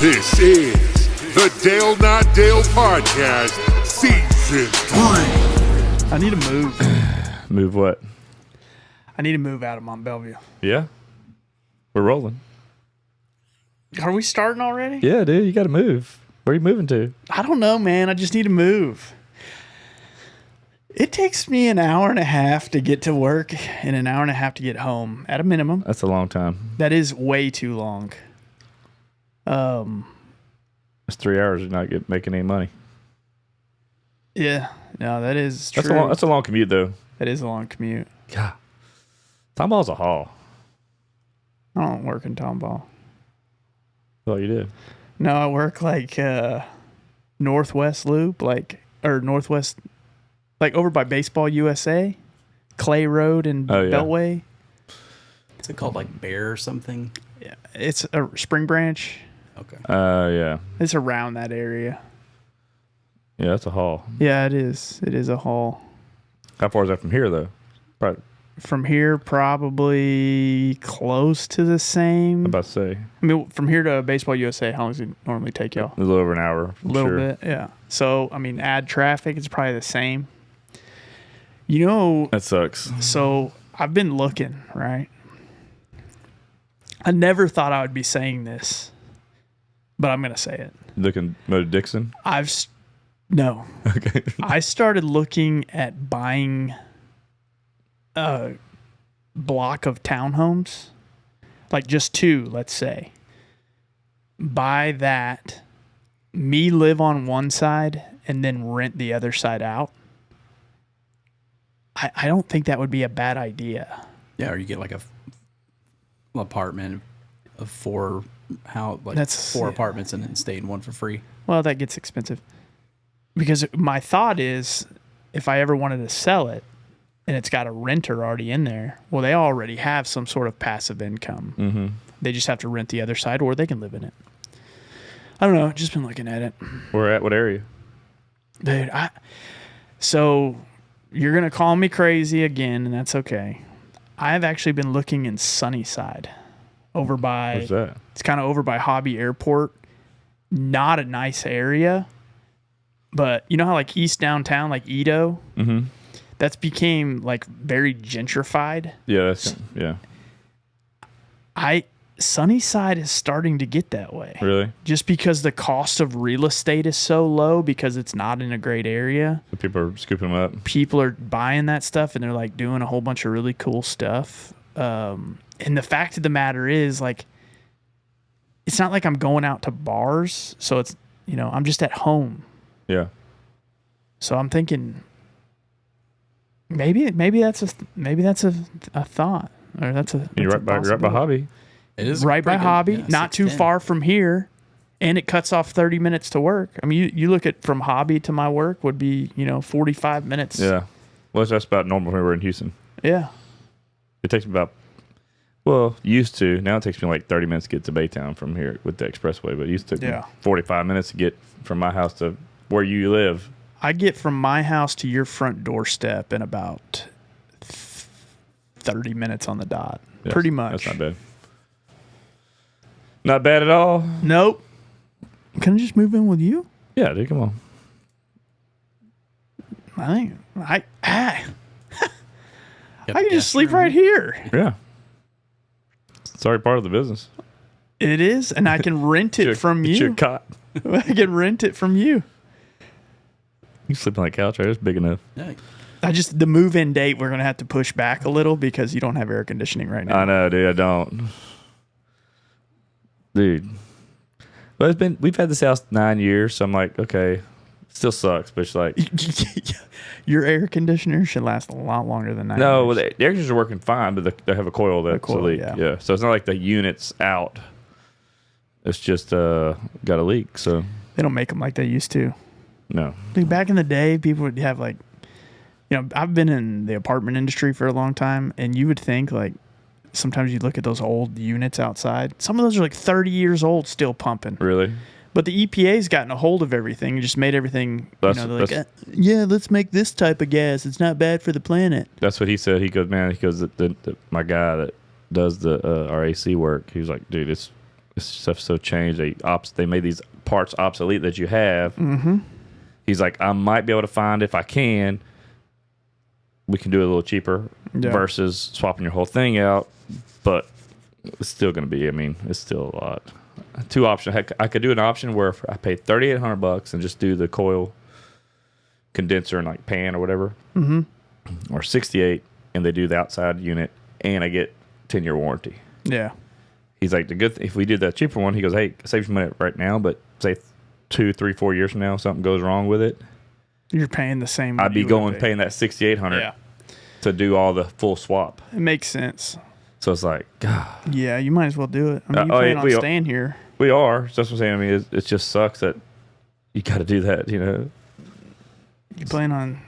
This is the Dale Not Dale Podcast, Season 3. I need to move. Move what? I need to move out of Mont Bellevue. Yeah. We're rolling. Are we starting already? Yeah, dude, you got to move. Where are you moving to? I don't know, man. I just need to move. It takes me an hour and a half to get to work and an hour and a half to get home at a minimum. That's a long time. That is way too long. That's 3 hours of not making any money. Yeah. No, that is true. That's a long commute, though. That is a long commute. God. Tomball's a haul. I don't work in Tomball. Well, you did. No, I work like Northwest Loop, or Northwest, like over by Baseball USA, Clay Road and Beltway. Is it called like Bear or something? Yeah, it's a Spring Branch. Okay. Yeah. It's around that area. Yeah, that's a haul. Yeah, it is. It is a haul. How far is that from here, though? Probably. From here, probably close to the same. I'm about to say. I mean, from here to Baseball USA, how long does it normally take y'all? A little over an hour. A little bit, yeah. So, I mean, add traffic, it's probably the same. You know. That sucks. So, I've been looking, right? I never thought I would be saying this, but I'm going to say it. Looking Mo Dixon? No. Okay. I started looking at buying a block of townhomes, like just two, let's say. Buy that, me live on one side, and then rent the other side out. I don't think that would be a bad idea. Yeah, or you get like a apartment of four apartments and then stay in one for free. Well, that gets expensive. Because my thought is, if I ever wanted to sell it, and it's got a renter already in there, well, they already have some sort of passive income. Mm-hmm. They just have to rent the other side, or they can live in it. I don't know. Just been looking at it. Where at? What area? Dude, so you're going to call me crazy again, and that's okay. I've actually been looking in Sunnyside. Over by... Where's that? It's kind of over by Hobby Airport. Not a nice area. But you know how like East Downtown, like Edo? Mm-hmm. That's became like very gentrified. Yeah, yeah. Sunnyside is starting to get that way. Really? Just because the cost of real estate is so low because it's not in a great area. So people are scooping them up. People are buying that stuff and they're like doing a whole bunch of really cool stuff. And the fact of the matter is, like, it's not like I'm going out to bars. So it's, I'm just at home. Yeah. So I'm thinking maybe that's a thought, or that's a. You're right by Hobby. It is right by Hobby, yeah, not too far from here, and it cuts off 30 minutes to work. I mean, you look at from Hobby to my work would be 45 minutes. Yeah. Well, that's about normal when we're in Houston. Yeah. It takes me used to. Now it takes me like 30 minutes to get to Baytown from here with the expressway, but it used to take me 45 minutes to get from my house to where you live. I get from my house to your front doorstep in about 30 minutes on the dot. Yes, Pretty much. That's not bad. Not bad at all. Nope. Can I just move in with you? Yeah, dude, come on. I think I can just sleep right here. Yeah. It's already part of the business. It is, and I can rent it from you. Your cot. I can rent it from you. You sleep on that couch, right? It's big enough. Yeah. The move-in date we're gonna have to push back a little because you don't have air conditioning right now. I know, dude. I don't. Dude. But we've had this house 9 years, so I'm like, okay, it still sucks, but it's like your air conditioner should last a lot longer than 9 no, years. well, the air conditioners are working fine, but they have a coil that's a leak. Yeah. So it's not like the unit's out. It's just got a leak. So they don't make them like they used to. No. Dude, back in the day, people would have like, I've been in the apartment industry for a long time, and you would think like sometimes you look at those old units outside. Some of those are like 30 years old, still pumping. Really? But the EPA's gotten a hold of everything and just made everything, let's make this type of gas. It's not bad for the planet. That's what he said. He goes, man, my guy that does our AC work, he was like, dude, it's this stuff's so changed. They made these parts obsolete that you have. Mm-hmm. He's like, I might be able to find, if I can, we can do it a little cheaper versus swapping your whole thing out. But it's still going to be, I mean, it's still a lot. Two options. Heck, I could do an option where I pay $3,800 and just do the coil condenser and like pan or whatever, or $68, and they do the outside unit, and I get 10-year warranty. Yeah. He's like, if we did that cheaper one, he goes, hey, it saves you money right now, but say 2, 3, 4 years from now, something goes wrong with it, you're paying the same. I'd be paying that $6,800 to do all the full swap. It makes sense. So it's like, God. Yeah, you might as well do it. I mean, you plan on staying here. We are. That's what I'm saying. I mean, it just sucks that you got to do that, you know. You plan on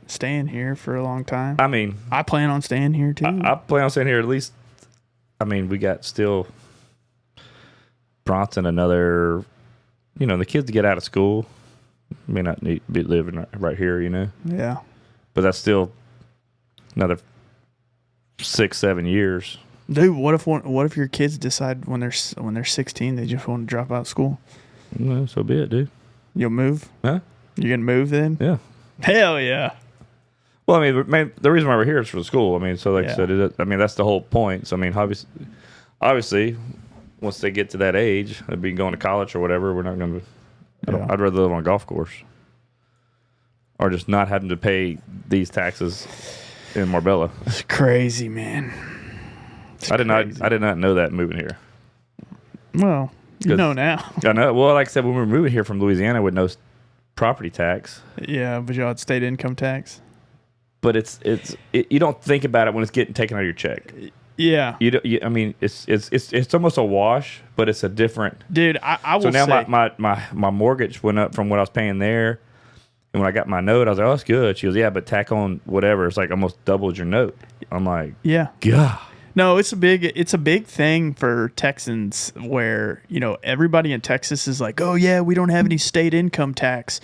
staying here for a long time? I mean, I plan on staying here too. I plan on staying here at least. I mean, we got still Bronson another, you know, the kids to get out of school may not need to be living right here, you know. Yeah. But that's still another 6-7 years. Dude, what if your kids decide when they're 16 they just want to drop out of school? No, so be it, dude. You'll move? Huh? You gonna move then? Yeah. Hell yeah. Well, I mean, the reason why we're here is for the school. I mean, so like I said, I mean, that's the whole point. So I mean, obviously, once they get to that age, they'll be going to college or whatever. We're not going to. I'd rather live on a golf course, or just not having to pay these taxes in Marbella. It's crazy, man. I did not know that moving here. Well, you know now. I know. Well, like I said, when we were moving here from Louisiana with no property tax. Yeah, but y'all had state income tax. But you don't think about it when it's getting taken out of your check. Yeah. I mean, it's almost a wash, but it's a different. Dude, I will. So now say, my mortgage went up from what I was paying there, and when I got my note, I was like, "Oh, that's good." She goes, "Yeah, but tack on whatever. It's like almost doubled your note." I'm like, "Yeah, God." No, it's a big thing for Texans where, you know, everybody in Texas is like, "Oh yeah, we don't have any state income tax."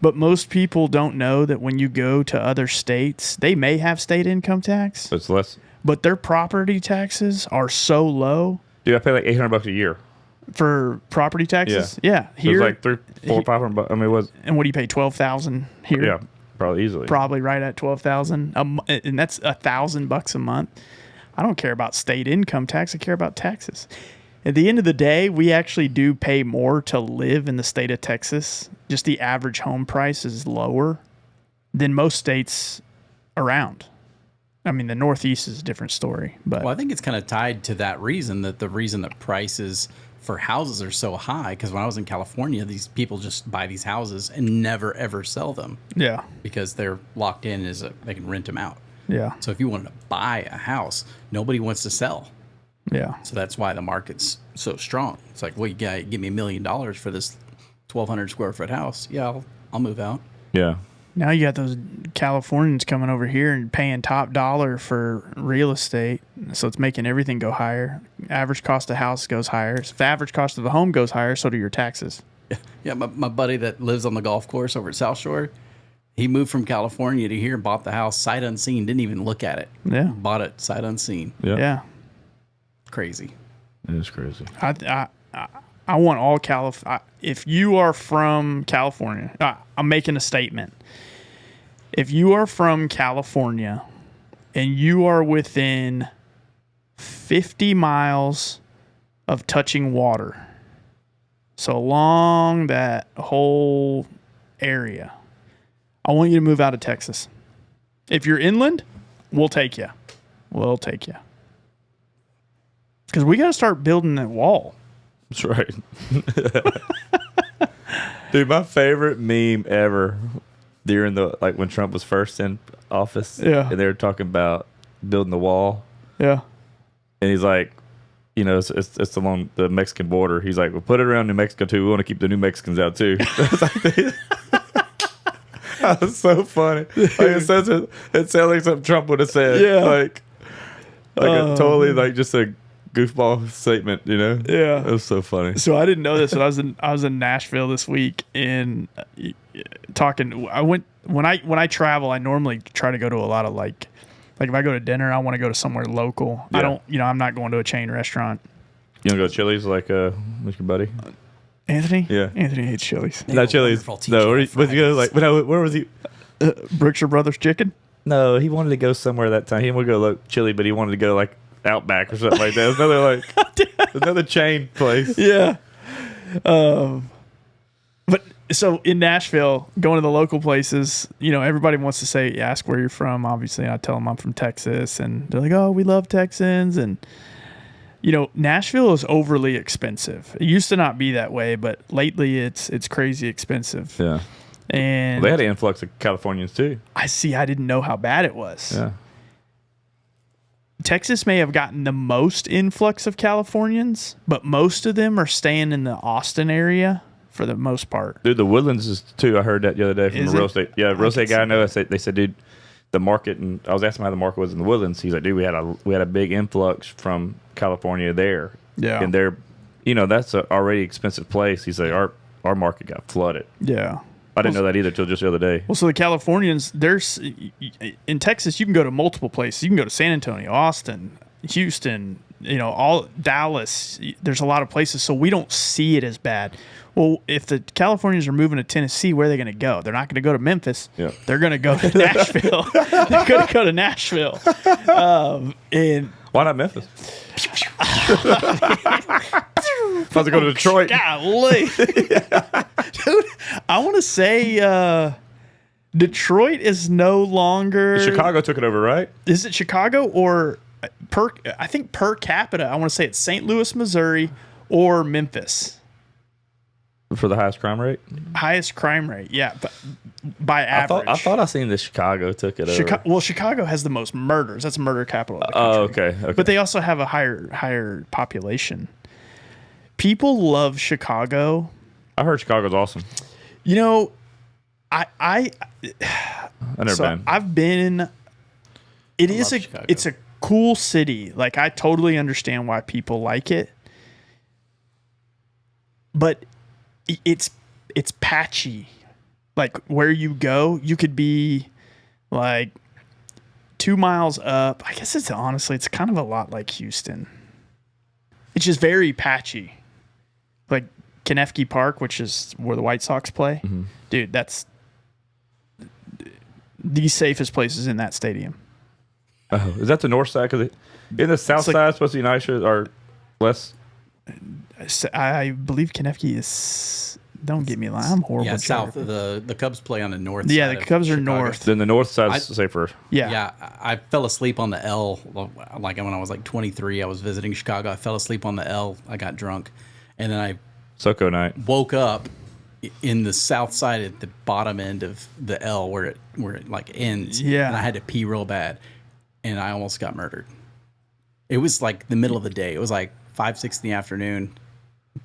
But most people don't know that when you go to other states, they may have state income tax. It's less. But their property taxes are so low. Dude, I pay like $800 a year for property taxes. Yeah, here it was like $300, $400, $500. I mean, it was. And what do you pay? $12,000 here. Yeah, probably easily. Probably right at $12,000, and that's $1,000 a month. I don't care about state income tax. I care about taxes. At the end of the day, we actually do pay more to live in the state of Texas. Just the average home price is lower than most states around. I mean, the Northeast is a different story. But well, I think it's kind of tied to that reason, that the reason that prices for houses are so high. Because when I was in California, these people just buy these houses and never, ever sell them. Yeah. Because they're locked in they can rent them out. Yeah. So if you wanted to buy a house, nobody wants to sell. Yeah. So that's why the market's so strong. It's like, well, you got to give me $1 million for this 1,200 square foot house. Yeah, I'll move out. Yeah. Now you got those Californians coming over here and paying top dollar for real estate. So it's making everything go higher. Average cost of house goes higher. So if the average cost of the home goes higher, so do your taxes. Yeah, my buddy that lives on the golf course over at South Shore, he moved from California to here, bought the house sight unseen, didn't even look at it. Yeah. Bought it sight unseen. Yeah. Crazy. It is crazy. I want all California. If you are from California, I'm making a statement. If you are from California and you are within 50 miles of touching water, so along that whole area, I want you to move out of Texas. If you're inland, we'll take you. We'll take you. Because we got to start building that wall. That's right. Dude, my favorite meme ever during when Trump was first in office. Yeah. And they were talking about building the wall. Yeah. And he's like, you know, it's along the Mexican border. He's like, we'll put it around New Mexico too. We want to keep the New Mexicans out too. That was so funny. Like, it sounds like something Trump would have said. Yeah. Like a totally like just a goofball statement, you know? Yeah. It was so funny. So I didn't know this, but I was in Nashville this week and talking. When I travel, I normally try to go to a lot of like if I go to dinner, I want to go to somewhere local. Yeah. I'm not going to a chain restaurant. You want to go to Chili's like with your buddy? Anthony? Yeah. Anthony hates Chili's. They Not have a Chili's. wonderful No, TGI where'd you go? Like, Fridays. where was he? Brookshire Brothers Chicken? No, he wanted to go somewhere that time. He didn't want to go like Chili, but he wanted to go like Outback or something like that. It was another another chain place. Yeah. But so in Nashville, going to the local places, everybody wants to ask where you're from. Obviously, I tell them I'm from Texas, and they're like, "Oh, we love Texans." And Nashville is overly expensive. It used to not be that way, but lately it's crazy expensive. Yeah. And They had an influx of Californians too. I didn't know how bad it was. Yeah. Texas may have gotten the most influx of Californians, but most of them are staying in the Austin area for the most part. Dude, the Woodlands is too. I heard that the other day from Is a real it? estate. Yeah, real estate guy I know. They said, dude, the market, and I was asking how the market was in the Woodlands. He's like, dude, we had a big influx from California there. Yeah. And they're, that's an already expensive place. He's like, our market got flooded. Yeah. I didn't know that either till just the other day. Well, so the Californians, in Texas, you can go to multiple places. You can go to San Antonio, Austin, Houston, all Dallas. There's a lot of places, so we don't see it as bad. Well, if the Californians are moving to Tennessee, where are they going to go? They're not going to go to Memphis. Yeah. They're going to go to Nashville. They're going to go to Nashville. And Why not Memphis? Supposed to go to Detroit. golly. Dude, I want to say Detroit is no longer. Chicago took it over, right? Is it Chicago or I think per capita, I want to say it's St. Louis, Missouri or Memphis. For the highest crime rate? Highest crime rate, yeah, but by I average. thought I seen that Chicago took it over. Well, Chicago has the most murders. That's murder capital of the country. Oh, okay. But they also have a higher population. People love Chicago. I heard Chicago's awesome. I never been. I've been. It's a cool city. Like, I totally understand why people like it, but it's patchy. Like, where you go, you could be like 2 miles up. I guess it's kind of a lot like Houston. It's just very patchy. Like Kentucky Park, which is where the White Sox play. Mm-hmm. Dude, that's the safest places in that stadium. Oh, is that the north side? Because in the south side, supposed to be nicer or less? I believe Kentucky is. Don't get me lying. I'm horrible. Yeah, at south. geography. The Cubs play on the north. Yeah, side the of Cubs are Chicago. north. Then the north side's safer. Yeah. Yeah, I fell asleep on the L. Like when I was like 23, I was visiting Chicago. I fell asleep on the L. I got drunk, and then I Soco night. woke up in the south side at the bottom end of the L where it like ends. Yeah. And I had to pee real bad, and I almost got murdered. It was like the middle of the day. It was like 5, 6 in the afternoon.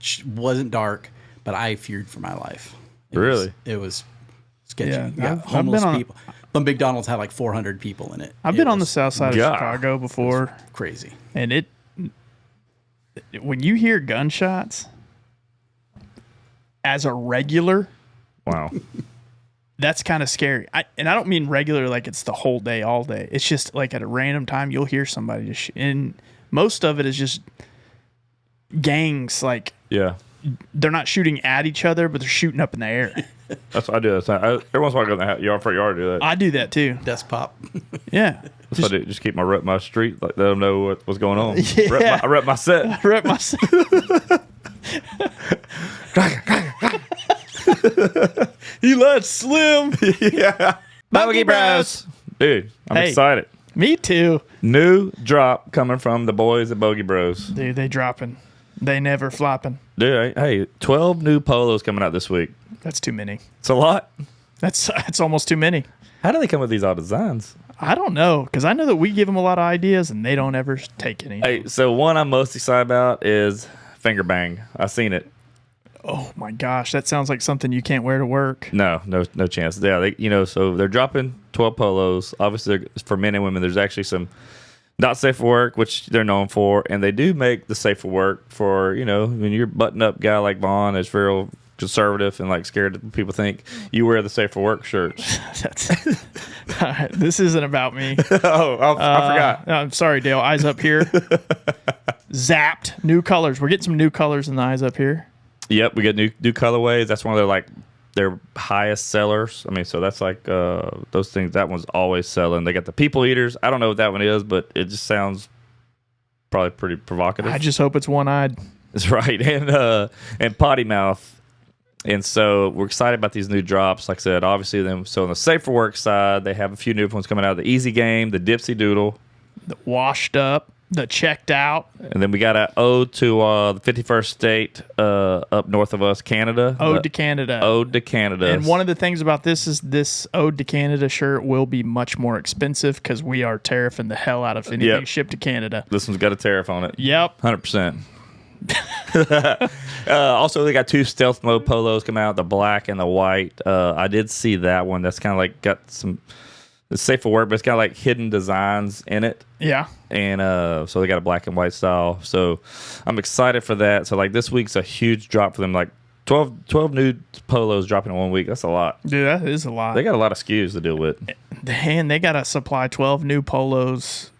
It wasn't dark, but I feared for my life. It was sketchy. Yeah, You got I've homeless been on- people. But McDonald's had like 400 people in it. I've been on the south side of Yeah. Chicago before, Crazy. and when you hear gunshots as a regular, Wow. that's kind of scary. I don't mean regular like it's the whole day, all day. It's just like at a random time you'll hear somebody just and most of it is just gangs. Like, Yeah. they're not shooting at each other, but they're shooting up in the air. That's what I do. Every once in a while I go in the front yard and do that. I do that too. Desk pop. Yeah. That's what I do. Just keep my street, like let them know what's going on. Yeah. I rep my set. Rep myself. You let Slim. Yeah. Bogey Bros. Dude, I'm Hey. excited. Me too. New drop coming from the boys at Bogey Bros. Dude, they dropping. They never flopping. Dude, hey, 12 new polos coming out this week. That's too many. It's a lot. That's almost too many. How do they come with these odd designs? I don't know, because I know that we give them a lot of ideas and they don't ever take any. Hey, so one I'm most excited about is Finger Bang. I seen it. Oh my gosh, that sounds like something you can't wear to work. No chance. Yeah, so they're dropping 12 polos. Obviously, for men and women, there's actually some not safe for work, which they're known for, and they do make the safe for work for, when you're button up guy like Vaughn that's real conservative and like scared that people think you wear the safe for work shirts. All right, this isn't about me. I forgot. I'm sorry, Dale. Eyes up here. zapped. New colors. We're getting some new colors in the eyes up here. Yep, we get new colorways. That's one of their highest sellers. I mean, so that's like those things. That one's always selling. They got the people eaters. I don't know what that one is, but it just sounds probably pretty provocative. I just hope it's one-eyed. That's right, and potty mouth. And so we're excited about these new drops. Like I said, obviously, so on the Safe for Work side, they have a few new ones coming out. The Easy Game, the Dipsy Doodle, The washed up, the checked out. and then we got an ode to the 51st state up north of us, Canada. Ode to Canada. Ode to Canada. And one of the things about this is this Ode to Canada shirt will be much more expensive because we are tariffing the hell out of anything shipped to Canada. This one's got a tariff on it. Yep. 100%. Also, they got 2 stealth mode polos come out, the black and the white. I did see that one. That's kind of like got some. It's safe for work, but it's got like hidden designs in it. Yeah. And so they got a black and white style. So I'm excited for that. So like this week's a huge drop for them. Like 12 new polos dropping in 1 week. That's a lot. Dude, that is a lot. They got a lot of SKUs to deal with. And they got to supply 12 new polos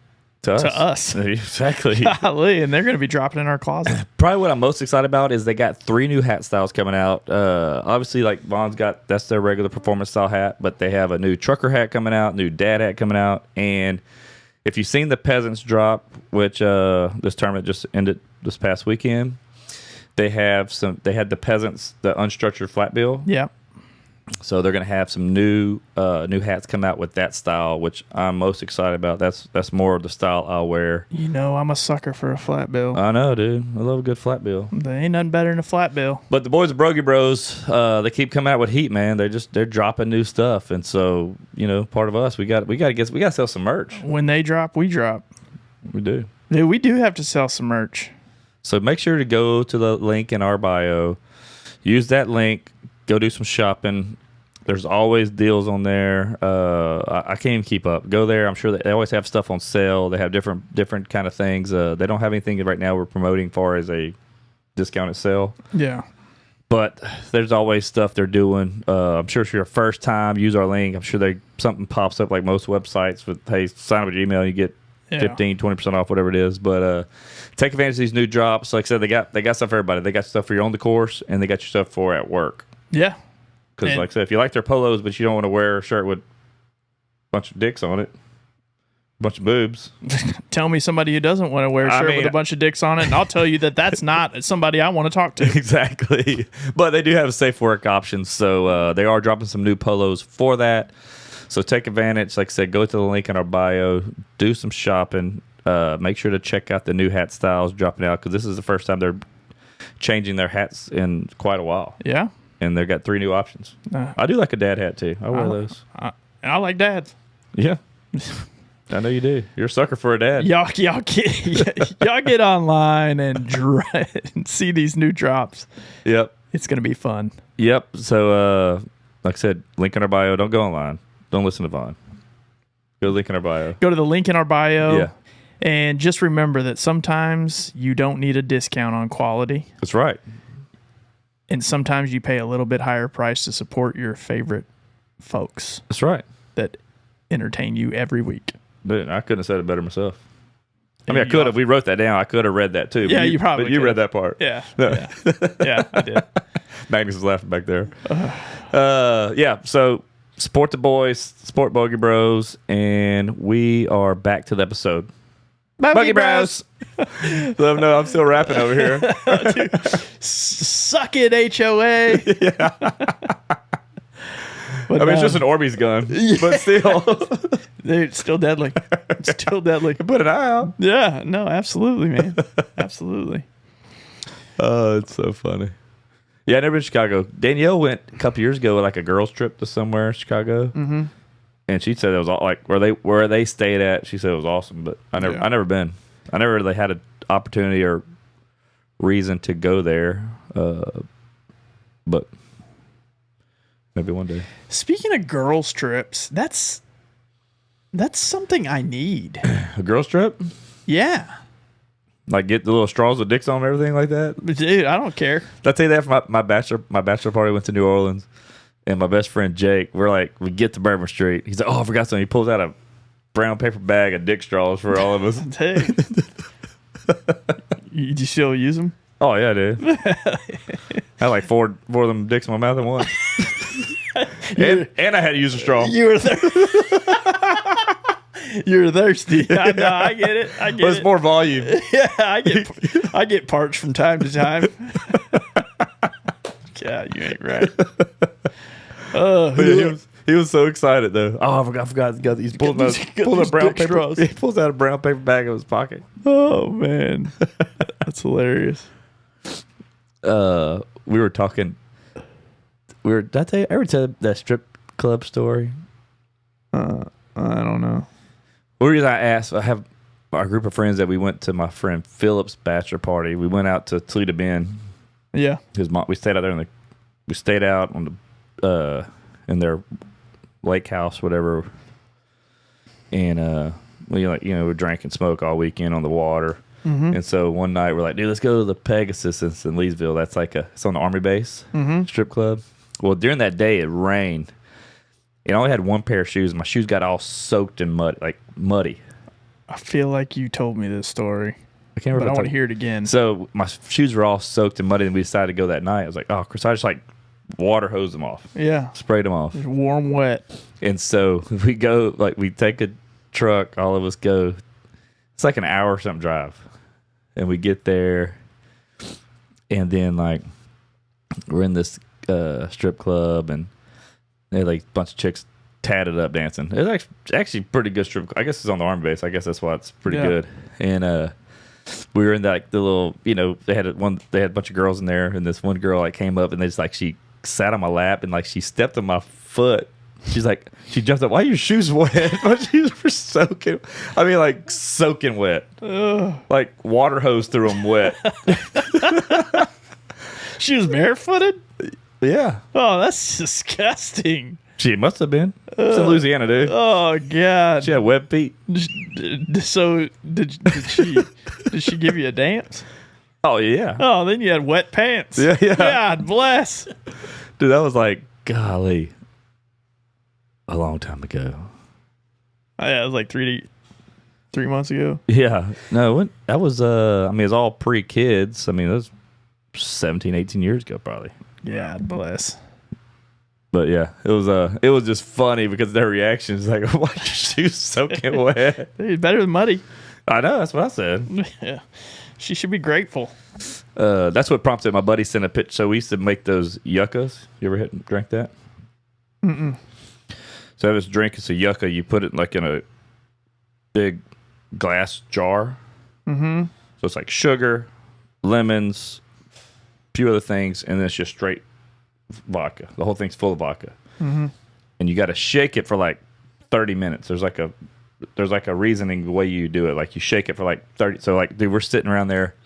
To us. Exactly. Golly, and they're going to be dropping in our closet. Probably what I'm most excited about is they got 3 new hat styles coming out. Obviously, like Vaughn's got, that's their regular performance style hat, but they have a new trucker hat coming out, new dad hat coming out. And if you've seen the Peasants drop, which this tournament just ended this past weekend, they had the Peasants, the unstructured flat bill. Yeah. So they're going to have some new hats come out with that style, which I'm most excited about. That's more of the style I'll wear. You know, I'm a sucker for a flat bill. I know, dude. I love a good flat bill. There ain't nothing better than a flat bill. But the boys at Brogy Bros, they keep coming out with heat, man. They're dropping new stuff, and so part of us we got to sell some merch. When they drop, we drop. We do. Dude, we do have to sell some merch. So make sure to go to the link in our bio. Use that link. Go do some shopping. There's always deals on there. I can't even keep up. Go there. I'm sure that they always have stuff on sale. They have different kind of things. They don't have anything right now we're promoting far as a discounted sale. Yeah. But there's always stuff they're doing. I'm sure if you're a first time, use our link. I'm sure something pops up like most websites with, hey, sign up with your email and you get 15, 20% off, whatever it is. But take advantage of these new drops. Like I said, they got stuff for everybody. They got stuff for you on the course, and they got your stuff for at work. Yeah. Because, like I said, if you like their polos, but you don't want to wear a shirt with a bunch of dicks on it, a bunch of boobs. Tell me somebody who doesn't want to wear a shirt with a bunch of dicks on it, and I'll tell you that's not somebody I want to talk to. Exactly. But they do have safe work options, so they are dropping some new polos for that. So take advantage. Like I said, go to the link in our bio, do some shopping. Make sure to check out the new hat styles dropping out, because this is the first time they're changing their hats in quite a while. Yeah. And they've got 3 new options. I do like a dad hat, too. I wear those. I like dads. Yeah. I know you do. You're a sucker for a dad. Y'all get online and see these new drops. Yep. It's going to be fun. Yep. So, like I said, link in our bio. Don't go online. Don't listen to Vaughn. Go to link in our bio. Go to the link in our bio. Yeah. And just remember that sometimes you don't need a discount on quality. That's right. And sometimes you pay a little bit higher price to support your favorite folks That's right. that entertain you every week. Dude, I couldn't have said it better myself. I mean, I could have. We wrote that down. I could have read that too. Yeah, you probably But you could. read that part. Yeah. No. Yeah, I did. Magnus is laughing back there. Yeah, so support the boys, support Bogey Bros, and we are back to the episode. Bogey Bros! Let them know I'm still rapping over here. Suck it, HOA. Yeah. But I mean, it's just an Orbeez gun, but still. Dude, it's still deadly. It's still deadly. Put an eye out. Yeah, no, absolutely, man. Absolutely. Oh, it's so funny. Yeah, I never been to Chicago. Danielle went a couple years ago with like a girls trip to somewhere in Chicago. Mm-hmm. And she said it was all like where they stayed at. She said it was awesome, but I never been. I never really had an opportunity or reason to go there. But maybe one day. Speaking of girls trips, that's something I need. A girls trip? Yeah. Like get the little straws with dicks on and everything like that? Dude, I don't care. Did I tell you that for my bachelor party? Went to New Orleans, and my best friend Jake, we get to Bourbon Street. He's like, oh, I forgot something. He pulls out a brown paper bag of dick straws for all of us. Dude. You still use them? Oh yeah, dude. I had like four of them dicks in my mouth at once. and I had to use a straw. You were there. You were thirsty. I know. I get it. But it's more volume. Yeah, I get parched from time to time. God, you ain't right. He was so excited though. Oh, I forgot. He's pulling a brown paper. Straws. He pulls out a brown paper bag of his pocket. Oh man, that's hilarious. We were talking. Did I tell you? I ever tell that strip club story? I don't know. The reason I asked, I have a group of friends that we went to my friend Philip's bachelor party. We went out to Toledo Bend. Yeah, His mom. We stayed out there we stayed out on the in their lake house, whatever. And we drank and smoked all weekend on the water. Mm-hmm. And so one night we're like, dude, let's go to the Pegasus in Leesville. That's it's on the Army base strip club. Well, during that day it rained. And I only had one pair of shoes. My shoes got all soaked in muddy. I feel like you told me this story. I can't remember. But I want to hear it again. So my shoes were all soaked and muddy, and we decided to go that night. I was like, oh, Chris, I just water hose them off. Yeah. Sprayed them off. Just warm, wet. And so we go, we take a truck, all of us go. It's like an hour or something drive. And we get there, and then we're in this strip club, and they had a bunch of chicks tatted up dancing. It was actually pretty good strip club. I guess it's on the Army base. I guess that's why it's pretty good. And we were in the little, they had a bunch of girls in there, and this one girl came up, and they just she sat on my lap, and she stepped on my foot. She's she jumped up. Why are your shoes wet? My shoes were soaking. I mean, soaking wet. Ugh. Water hose through them wet. She was barefooted? Yeah. Oh, that's disgusting. She must have been. It's in Louisiana, dude. Oh God. She had web feet. So did she give you a dance? Oh yeah. Oh, then you had wet pants. Yeah. God bless. Dude, that was golly, a long time ago. Oh, yeah, it was 3 months ago. Yeah. No, that was it was all pre-kids. I mean, that was 17, 18 years ago probably. God bless. But yeah, it was just funny because their reactions why are your shoes soaking wet? It's better than muddy. I know, that's what I said. Yeah. She should be grateful. That's what prompted my buddy sent a pitch. So we used to make those yuccas. You ever drank that? Mm-mm. So this drink is a yucca. You put it in a big glass jar. Mm-hmm. So it's sugar, lemons, a few other things, and then it's just straight vodka. The whole thing's full of vodka. Mm-hmm. And you got to shake it for 30 minutes. There's a reasoning the way you do it. You shake it for 30. So dude, we're sitting around there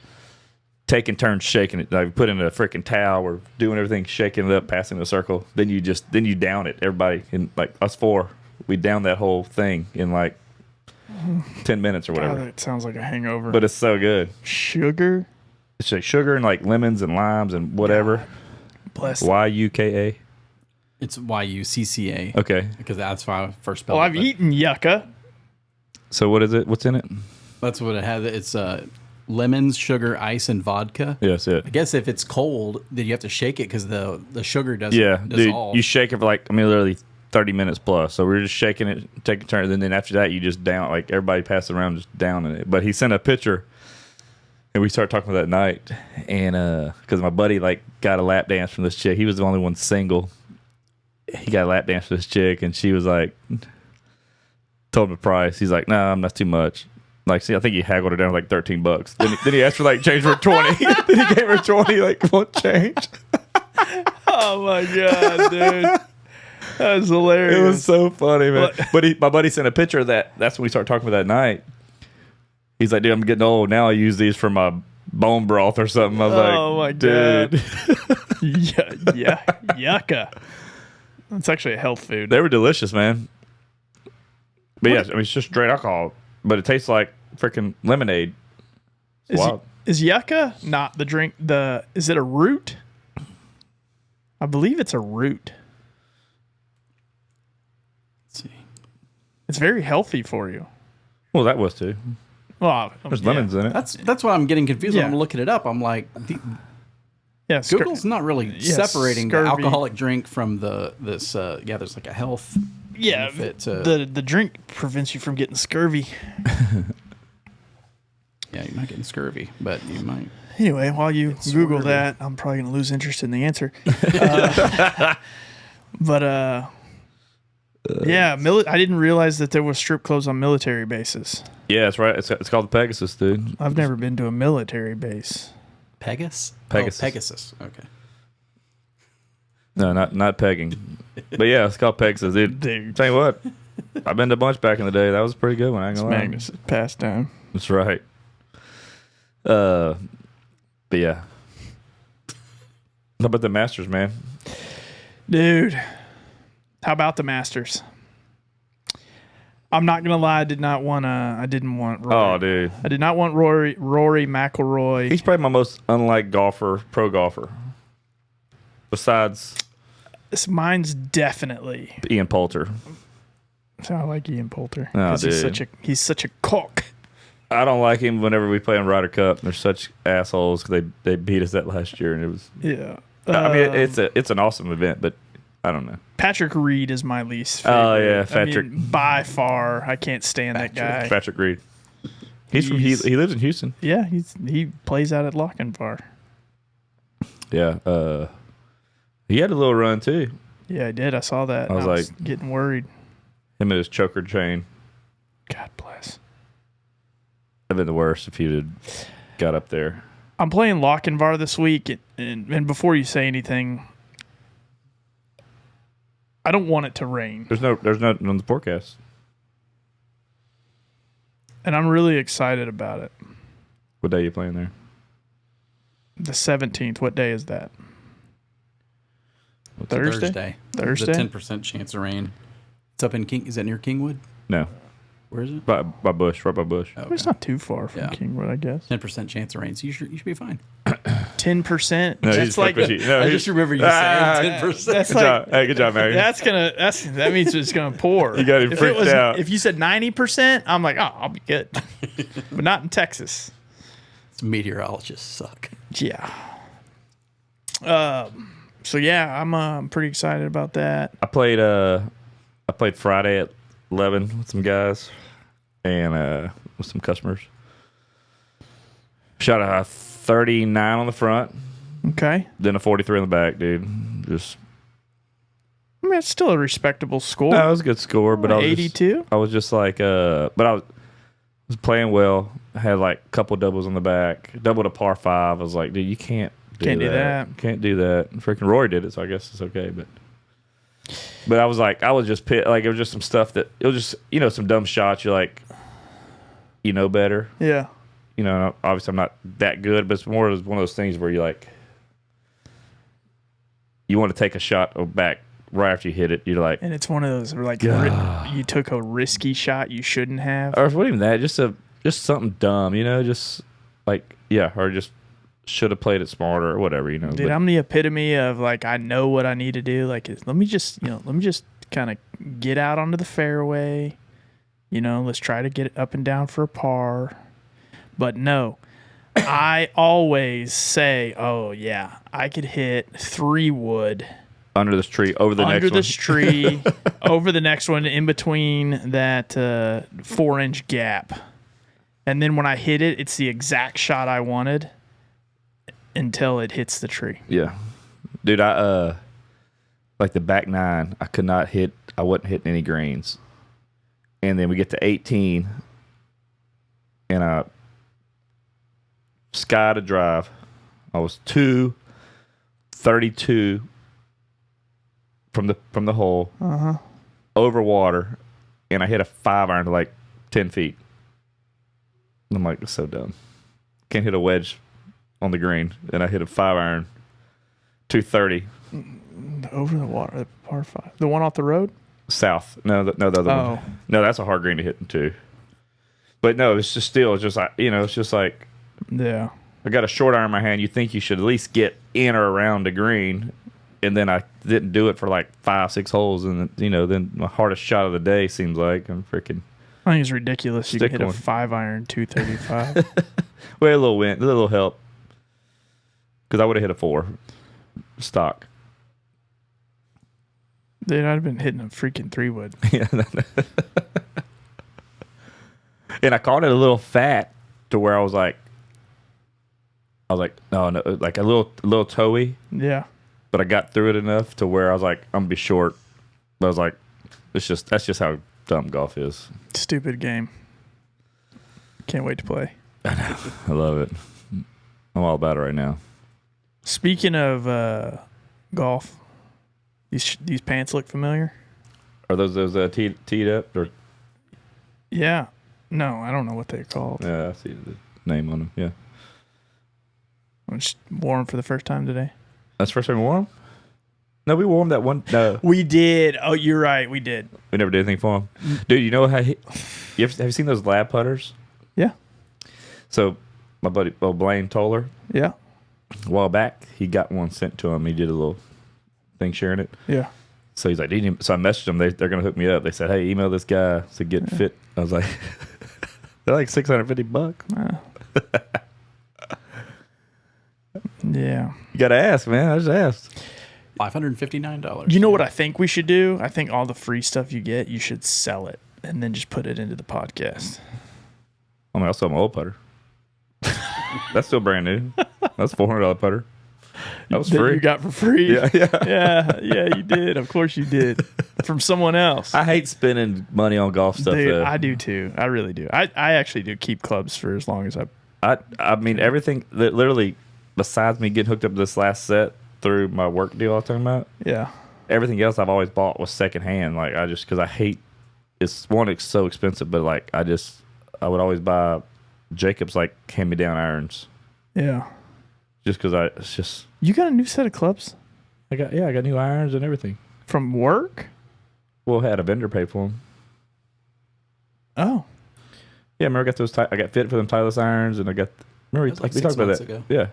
taking turns shaking it. We put in a freaking towel. We're doing everything, shaking it up, passing the circle. Then you down it. Everybody in us four, we down that whole thing in 10 minutes or whatever. God, that sounds like a hangover. But it's so good. Sugar. It's sugar and lemons and limes and whatever. God bless. YUKA. It's YUCCA. Okay. Because that's why I first spelled Well, it. I've eaten yucca. So what is it? What's in it? That's what it has. It's lemons, sugar, ice, and vodka. Yeah, that's it. I guess if it's cold, then you have to shake it because the sugar doesn't Dude, dissolve. you shake it for literally 30 minutes plus. So we're just shaking it, taking turns, and then after that you just down, everybody passes around just downing it. But he sent a picture, and we started talking about that night, and because my buddy got a lap dance from this chick. He was the only one single. He got a lap dance from this chick, and she was told him the price. He's nah, that's too much. See, I think he haggled her down to $13. Then he asked for change for 20. Then he gave her 20, won't change. Oh my God, dude. That was hilarious. It was so funny, man. But my buddy sent a picture of that. That's when we started talking about that night. He's dude, I'm getting old. Now I use these for my bone broth or something. I was oh my dude. God. Yeah, yucca. That's actually a health food. They were delicious, man. But yeah, it's just straight alcohol. But it tastes like freaking lemonade. Is yucca not the drink? Is it a root? I believe it's a root. Let's see. It's very healthy for you. Well, that was too. Well, There's lemons in it. That's why I'm getting confused when Yeah. I'm looking it up. I'm like, Yeah, Google's not really separating the scurvy. alcoholic drink from this. There's like a health Yeah, benefit to, the drink prevents you from getting scurvy. yeah, you're not getting scurvy, but you might. Anyway, while you Google scurvy. that, I'm probably going to lose interest in the answer. Yeah, I didn't realize that there was strip clubs on military bases. Yeah, that's right. It's called the Pegasus, dude. I've never been to a military base. Pegasus? Pegasus. Oh, Pegasus. Okay. No, not pegging. But yeah, it's called Pegasus, dude. Dude. Tell you what, I've been to a bunch back in the day. That was a pretty good one. I ain't gonna lie. Magnus' pastime. That's right. But yeah. How about the Masters, man? Dude, how about the Masters? I'm not gonna lie, I didn't want Rory. Oh, dude. I did not want Rory McIlroy. He's probably my most unlike pro golfer. Besides Mine's definitely. Ian Poulter. So I like Ian Poulter. Oh, 'Cause dude. He's such a cock. I don't like him whenever we play in Ryder Cup. They're such assholes because they beat us that last year, and it was. Yeah. I mean, it's an awesome event, but I don't know. Patrick Reed is my least favorite. Oh, yeah, I Patrick. mean, by far, I can't stand that guy. Patrick Reed. He lives in Houston. Yeah, he plays out at Lochinvar. Yeah. He had a little run too. Yeah, I did. I saw that. I was and like- getting worried. Him and his choker chain. God bless. That'd been the worst if he'd have got up there. I'm playing Lochinvar this week, and before you say anything, I don't want it to rain, There's nothing on the forecast. and I'm really excited about it. What day are you playing there? The 17th. What day is that? What's Thursday. There's a 10% chance of rain. It's up in King. Is that near Kingwood? No, Where is it? by Bush, right by Bush. Oh, It's not too far from Yeah. Kingwood, I guess. 10% chance of rain. So you should be fine. 10%. No, That's he's like fucking with you. No, I he's- just remember you saying 10%. that's Good like job. Hey, good job, Mary. that means it's gonna pour. You got him If freaked out. If you said 90%, I'm like, oh, I'll be good. But not in Texas. Meteorologists suck. Yeah. So yeah, I'm pretty excited about that. I played Friday at 11 with some guys and with some customers. Shot a 39 on the front, Okay. then a 43 on the back, dude. Just I mean, it's still a respectable score. that was a good score, but I was 82. I was just like, but I was playing well. I had like a couple doubles on the back, doubled a par 5. I was like, dude, you can't do that. Can't do that. Freaking Rory did it, so I guess it's okay. But I was like, I was just like, it was just some stuff that it was just some dumb shots. You're like, you know better. Yeah. Obviously I'm not that good, but it's more of one of those things where you like, you want to take a shot back right after you hit it. You're like, And it's one of those where like God. you took a risky shot you shouldn't have. or what even that, just something dumb, just like, yeah, or just should have played it smarter or whatever, Dude, but I'm the epitome of like I know what I need to do. Like let me just kind of get out onto the fairway. Let's try to get it up and down for a par. But no, I always say, oh yeah, I could hit 3 wood under this tree, over the under next this tree, over the next one, in between that 4-inch gap. And then when I hit it, it's the exact shot I wanted until it hits the tree. Yeah. Dude, I like the back 9, I wasn't hitting any greens. And then we get to 18 and I skied a drive. I was 232 from the hole over water, and I hit a 5-iron to like 10 feet. I'm like, that's so dumb. Can't hit a wedge on the green, and I hit a 5-iron 230 Over the water, the par 5. The one off the road? south. No, the other Oh. one. No, that's a hard green to hit into. But no, it's just like, it's just like, Yeah. I got a short iron in my hand. You think you should at least get in or around the green, and then I didn't do it for like 5-6 holes, and then my hardest shot of the day seems like I'm freaking. I think it's ridiculous. You can Stick hit one. a 5-iron 235. We had a little wind, a little help. Because I would have hit a 4 stock. Dude, I'd have been hitting a freaking 3-wood. Yeah. And I caught it a little fat to where I was like, no, like a little toey. Yeah. But I got through it enough to where I was like, I'm gonna be short. But I was like, that's just how dumb golf is. Stupid game. Can't wait to play. I love it. I'm all about it right now. Speaking of golf, these pants look familiar. Are those teed up or? Yeah. No, I don't know what they're called. Yeah, I see the name on them. Yeah, I just wore them for the first time today. that's the first time we wore them. No, we wore them that one. No, We did. Oh, you're right. We did. we never did anything for them. Dude, you know how have you seen those lab putters? Yeah. So my buddy Blaine Toller, Yeah. a while back, he got one sent to him. He did a little thing sharing it. Yeah. So he's like, so I messaged them. They're going to hook me up. They said, hey, email this guy to get fit. I was like, they're like $650. Yeah. You got to ask, man. I just asked. $559. You know what I think we should do? I think all the free stuff you get, you should sell it and then just put it into the podcast. I mean, I saw my old putter. That's still brand new. That's $400 putter. That was That free. you got for free? Yeah. Yeah, you did. Of course you did. From someone else. I hate spending money on golf stuff, Dude, though. I do too. I really do. I actually do keep clubs for as long as I mean, everything that literally, besides me getting hooked up to this last set through my work deal I was talking about, Yeah. everything else I've always bought was secondhand. Like, because I hate, it's so expensive, but like, I would always buy Jacob's like hand-me-down irons. Yeah. Just because it's just, You got a new set of clubs I got new irons and everything. from work? Well, I had a vendor pay for them. Oh. Yeah, remember I got those, I got fit for them Titleist irons, and I got, remember That was like we talked 6 about months that. ago. Yeah.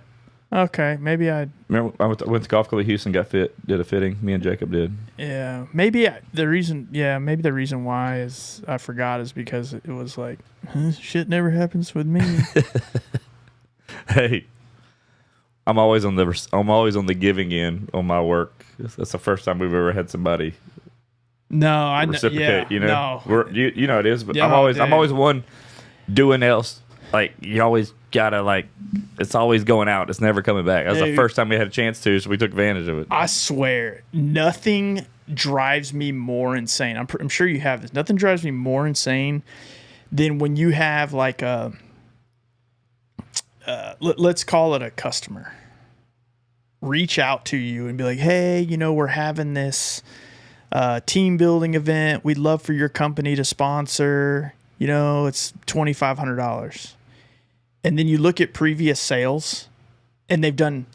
Okay. Maybe Remember I went to Golf Club of Houston, got fit, did a fitting. Me and Jacob did. yeah. Maybe the reason why is I forgot is because it was like, shit never happens with me. Hey, I'm always on the giving end on my work. That's the first time we've ever had somebody No, I reciprocate. yeah, You know, no. you know it is. But Yeah, I'm always one doing else. Like you always gotta like, it's always going out. It's never coming back. That's the Dude. first time we had a chance to, so we took advantage of it. I swear, nothing drives me more insane. I'm sure you have this. Nothing drives me more insane than when you have like a, let's call it a customer, reach out to you and be like, hey, we're having this team building event. We'd love for your company to sponsor. It's $2,500. And then you look at previous sales and they've done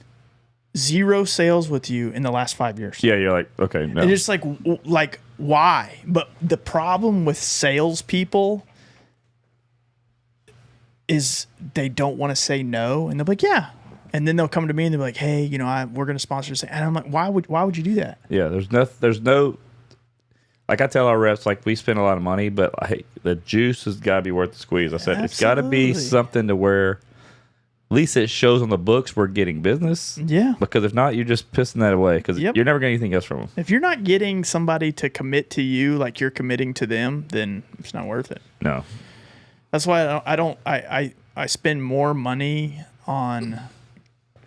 0 sales with you in the last 5 years. Yeah, you're like, okay, no. And it's like why? But the problem with salespeople is they don't want to say no, and they're like, yeah. And then they'll come to me and they're like, hey, we're going to sponsor this. And I'm like, why would you do that? Yeah, there's no. Like I tell our reps, like we spend a lot of money, but the juice has got to be worth the squeeze. I said it's got to be Absolutely. something to where at least it shows on the books we're getting business. Yeah. Because if not, you're just pissing that away because Yep. you're never getting anything else from them. If you're not getting somebody to commit to you like you're committing to them, then it's not worth it. No. That's why I spend more money on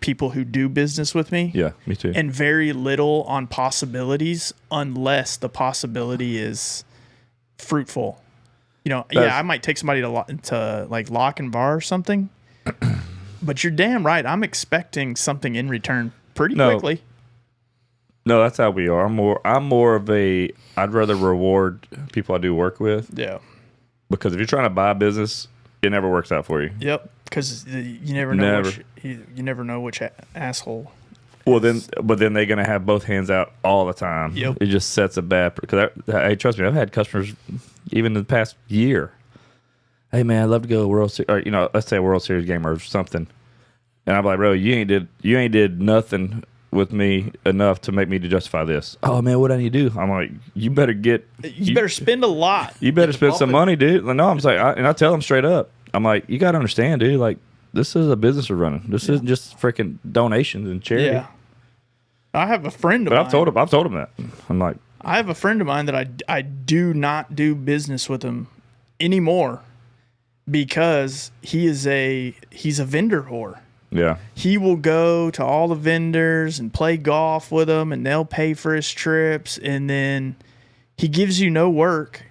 people who do business with me. Yeah, me too. And very little on possibilities unless the possibility is fruitful. I might take somebody to like Lock and Bar or something. But you're damn right. I'm expecting something in return pretty quickly. No, that's how we are. I'm more of a. I'd rather reward people I do work with Yeah. because if you're trying to buy a business, it never works out for you. Yep. Because you never know Never. you never know which asshole. Well, but then they're gonna have both hands out all the time. Yep. It just sets a bad. Because hey, trust me, I've had customers even in the past year. Hey man, I'd love to go to a World Series, or let's say a World Series game or something. And I'm like, bro, you ain't did nothing with me enough to make me to justify this. Oh man, what do I need to do? I'm like, you better spend a lot. You better spend some money, dude. Like, no, I'm like, and I tell them straight up. I'm like, you got to understand, dude. Like, this is a business we're running. This isn't just freaking donations and charity. Yeah. I have a friend of mine. I've told him that. I'm like, I have a friend of mine that I do not do business with him anymore because he's a vendor whore. yeah, He will go to all the vendors and play golf with them, and they'll pay for his trips, and he gives you no work,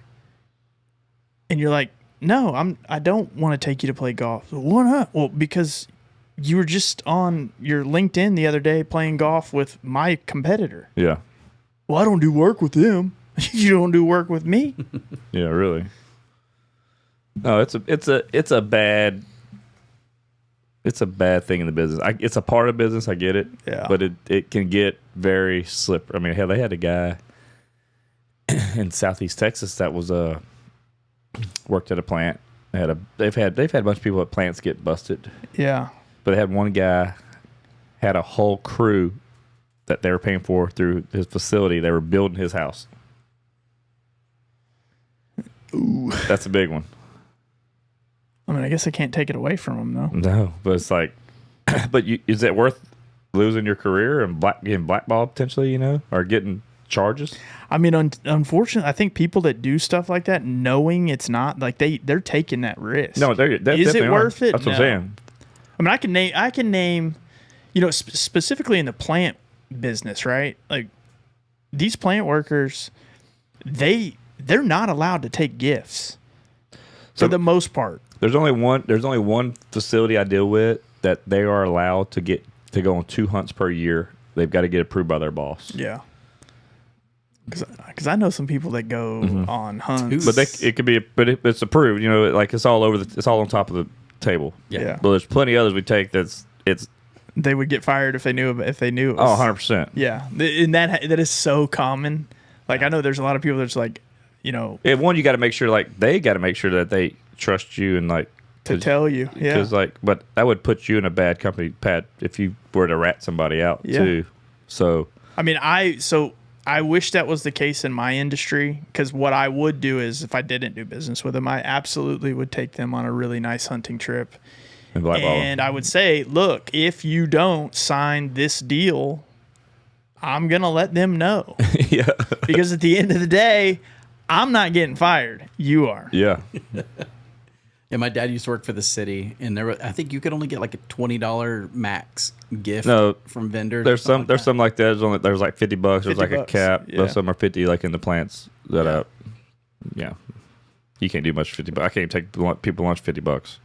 and you're like, no, I don't want to take you to play golf. Why not? Well, because you were just on your LinkedIn the other day playing golf with my competitor. yeah, Well, I don't do work with them. You don't do work with me. yeah. Really. No, it's a bad thing in the business. It's a part of business. I get it. Yeah. But it can get very slippery. I mean, hell, they had a guy in Southeast Texas that was worked at a plant. They've had a bunch of people at plants get busted. Yeah. But they had one guy had a whole crew that they were paying for through his facility. They were building his house. Ooh, that's a big one. I mean, I guess I can't take it away from him, though. No, but it's like, is it worth losing your career and getting blackballed potentially? You know, or getting charges? I mean, unfortunately, I think people that do stuff like that, knowing it's not like they're taking that risk. No, is it worth it? That's what I'm saying. I mean, I can name, specifically in the plant business, right? Like these plant workers, they're not allowed to take gifts for the most part. There's only one facility I deal with that they are allowed to go on 2 hunts per year. They've got to get approved by their boss. Yeah. Because I know some people that go on hunts, but it's approved. You know, like it's all on top of the table. Yeah. But there's plenty of others we take they would get fired if they knew it. Oh, 100%. Yeah, and that is so common. Like I know there's a lot of people that's like, Yeah, one, you got to make sure they got to make sure that they trust you and like to tell you. Yeah. Because but that would put you in a bad company, Pat, if you were to rat somebody out too. So I mean, I wish that was the case in my industry, because what I would do is if I didn't do business with them, I absolutely would take them on a really nice hunting trip. And I would say, look, if you don't sign this deal, I'm going to let them know. Yeah. Because at the end of the day, I'm not getting fired. You are. Yeah. Yeah, my dad used to work for the city, and I think you could only get like a $20 max gift from vendors. There's some like that. There's like $50. There's like a cap. Yeah. Some are 50, like in the plants. That you can't do much for $50. I can't take people lunch $50.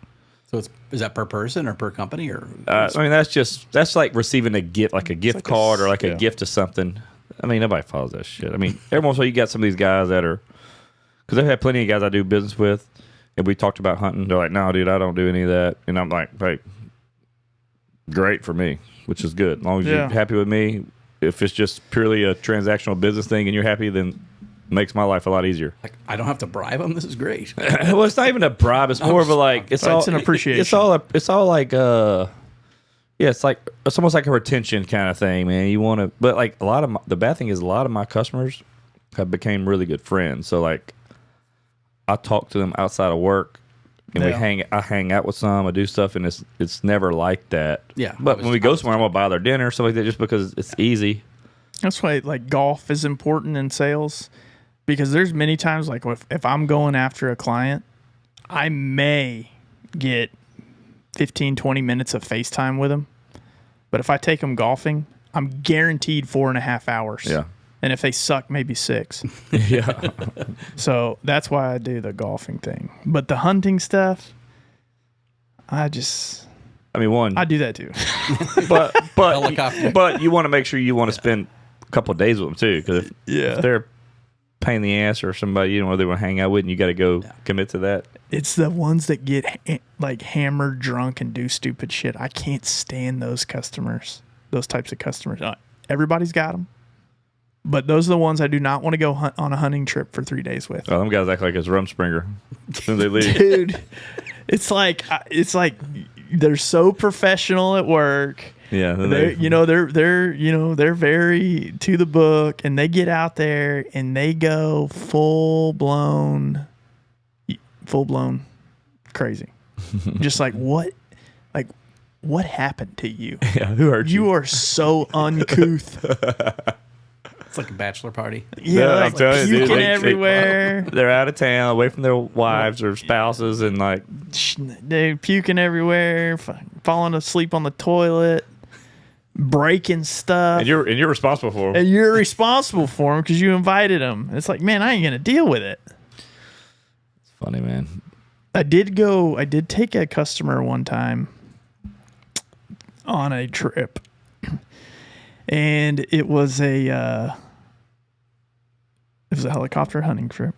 So is that per person or per company or? I mean, that's like receiving a gift, like a gift card or like a gift to something. I mean, nobody follows that shit. I mean, every once in a while you got some of these guys that are, because I've had plenty of guys I do business with, and we talked about hunting. They're like, no, dude, I don't do any of that. And I'm like, hey, great for me, which is good. As long as you're happy with me. If it's just purely a transactional business thing and you're happy, then it makes my life a lot easier. Like, I don't have to bribe them. This is great. Well, it's not even a bribe. It's more of a like, it's an appreciation. It's all like, it's almost like a retention kind of thing, man. You want to, but like the bad thing is a lot of my customers have become really good friends. So like, I talk to them outside of work, and I hang out with some, I do stuff, and it's never like that. Yeah. But when we go somewhere, I'm gonna buy their dinner, stuff like that, just because it's easy. That's why like golf is important in sales, because there's many times like if I'm going after a client, I may get 15, 20 minutes of FaceTime with them. But if I take them golfing, I'm guaranteed 4.5 hours. Yeah. And if they suck, maybe 6. Yeah. So that's why I do the golfing thing. But the hunting stuff, I do that too. but you want to make sure you want to spend a couple of days with them too, because if they're pain in the ass or somebody they want to hang out with, and you got to go commit to that. It's the ones that get like hammered drunk and do stupid shit. I can't stand those customers, those types of customers. Everybody's got them, but those are the ones I do not want to go hunt on a hunting trip for 3 days with. Oh, them guys act like it's Rumspringer as soon as they leave. Dude, it's like they're so professional at work. Yeah, They're very to the book, and they get out there and they go full blown crazy. Just like what happened to you? Yeah, who hurt you? You are so uncouth. It's like a bachelor party. Yeah, I'm like telling you, dude, puking everywhere. They're out of town, away from their wives or spouses, and like They're puking everywhere, falling asleep on the toilet, breaking stuff. and you're responsible for them. And you're responsible for them because you invited them. It's like, man, I ain't gonna deal with it. It's funny, man. I did take a customer one time on a trip, and it was a helicopter hunting trip,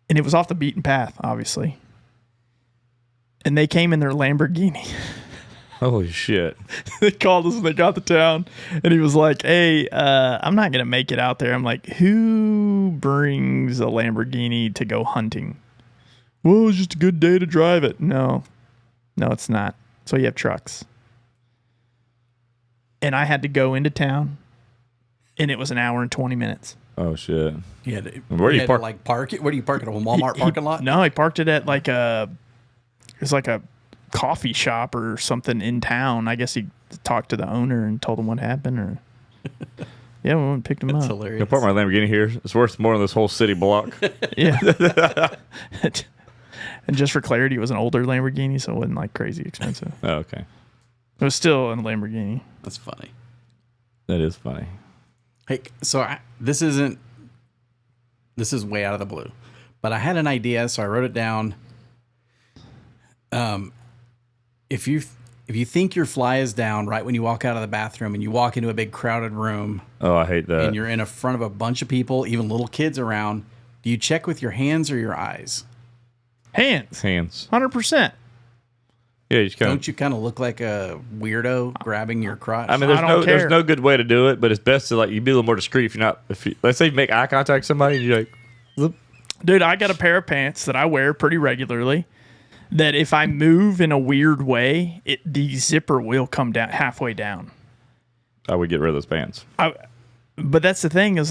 and it was off the beaten path, obviously. And they came in their Lamborghini. Holy shit! They called us and they got to town, and he was like, "Hey, I'm not gonna make it out there." I'm like, "Who brings a Lamborghini to go hunting?" Well, it was just a good day to drive it. No, it's not. So you have trucks. And I had to go into town, and it was an hour and 20 minutes. Oh shit! Where do you park it? Where do you park it? A Walmart parking lot? No, he parked it at it was like a coffee shop or something in town. I guess he talked to the owner and told him what happened, or yeah, we went and picked him That's up. hilarious. I park my Lamborghini here. It's worth more than this whole city block. Yeah. And just for clarity, it was an older Lamborghini, so it wasn't like crazy expensive. Oh, okay. It was still a Lamborghini. That's funny. That is funny. Hey, so this is way out of the blue, but I had an idea, so I wrote it down. If you think your fly is down right when you walk out of the bathroom and you walk into a big crowded room, Oh, I hate that. and you're in front of a bunch of people, even little kids around, do you check with your hands or your eyes? Hands. 100%. Yeah, you just kind Don't you kind of look like a weirdo grabbing your crotch? I mean, there's no good way to do it, but it's best to you be a little more discreet. If you let's say you make eye contact with somebody, and you're like, "Look." Dude, I got a pair of pants that I wear pretty regularly. That if I move in a weird way, the zipper will come down halfway down. I would get rid of those pants. But that's the thing is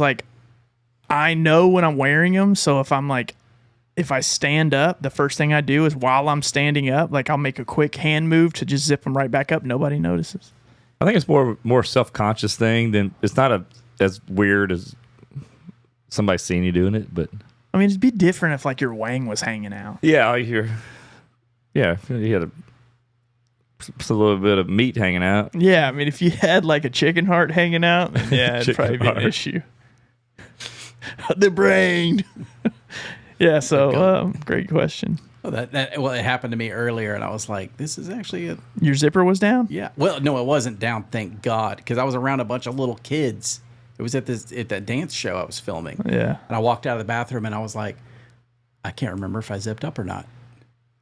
I know when I'm wearing them. So if I stand up, the first thing I do is while I'm standing up, I'll make a quick hand move to just zip them right back up. Nobody notices. I think it's more self-conscious thing than it's not as weird as somebody seeing you doing it, but I mean, it'd be different if your wang was hanging out. yeah, you had a little bit of meat hanging out. Yeah, I mean, if you had a chicken heart hanging out, then yeah, it'd probably be an issue. The brain. Yeah, so great question. Oh, it happened to me earlier, and I was like, "This is actually Your zipper was down? yeah." Well, no, it wasn't down, thank God, because I was around a bunch of little kids. It was at that dance show I was filming. Yeah. And I walked out of the bathroom, and I was like, I can't remember if I zipped up or not.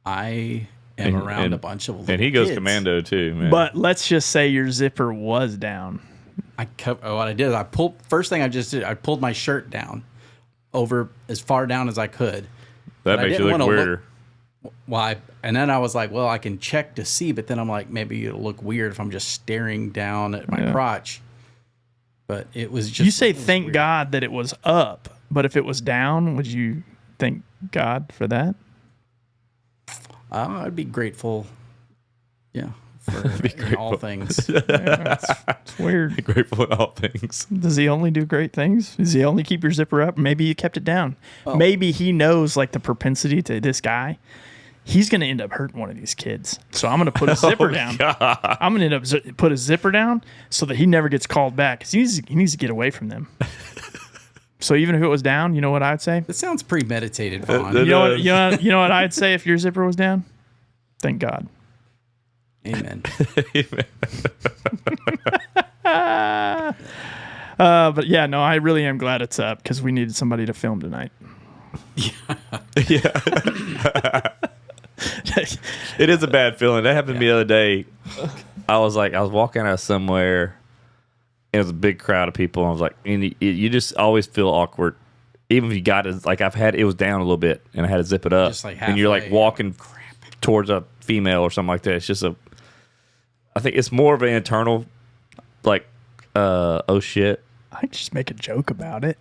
I am around a bunch of little And he goes kids. commando too, man. But let's just say your zipper was down. What I did is first thing I just did, I pulled my shirt down over as far down as I could. that I makes you didn't look wanna weirder. And then I was like, well, I can check to see, but then I'm like, maybe it'll look weird if I'm just staring down at my crotch. But it was just. You say thank God that it was up, but if it was down, would you thank God for that? I'd be grateful. Yeah. For all things. It's weird. Be grateful in all things. Does he only do great things? Does he only keep your zipper up? Maybe you kept it down. Maybe he knows the propensity to this guy. He's going to end up hurting one of these kids. So I'm going to put a zipper down. God. I'm going to end up put a zipper down so that he never gets called back. 'Cause he needs to get away from them. So even if it was down, you know what I'd say? It sounds premeditated, Vaughn. That- You know what I'd say if your zipper was down? Thank God. Amen. But yeah, no, I really am glad it's up because we needed somebody to film tonight. It is a bad feeling. That happened to me the other day. I was walking out of somewhere, and it was a big crowd of people. And I was like, and you just always feel awkward, even if you got it. It was down a little bit, and I had to zip it up. Just and you're halfway. walking towards a female or something like that. It's just I think it's more of an internal, like, oh shit. I just make a joke about it.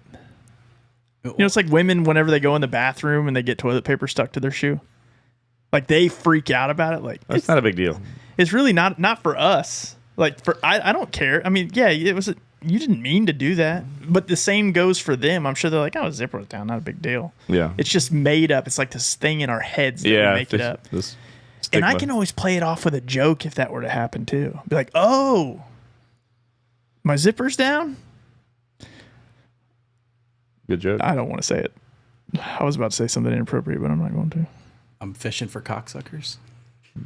You know, it's like women whenever they go in the bathroom and they get toilet paper stuck to their shoe. Like they freak out about it. Like That's not a big deal. it's really not for us. Like I don't care. I mean, yeah, you didn't mean to do that. But the same goes for them. I'm sure they're like, oh, zipper was down, not a big deal. Yeah. It's just made up. It's like this thing in our heads that we make it up. And I can always play it off with a joke if that were to happen too. Be like, oh, my zipper's down? Good joke. I don't want to say it. I was about to say something inappropriate, but I'm not going to. I'm fishing for cocksuckers.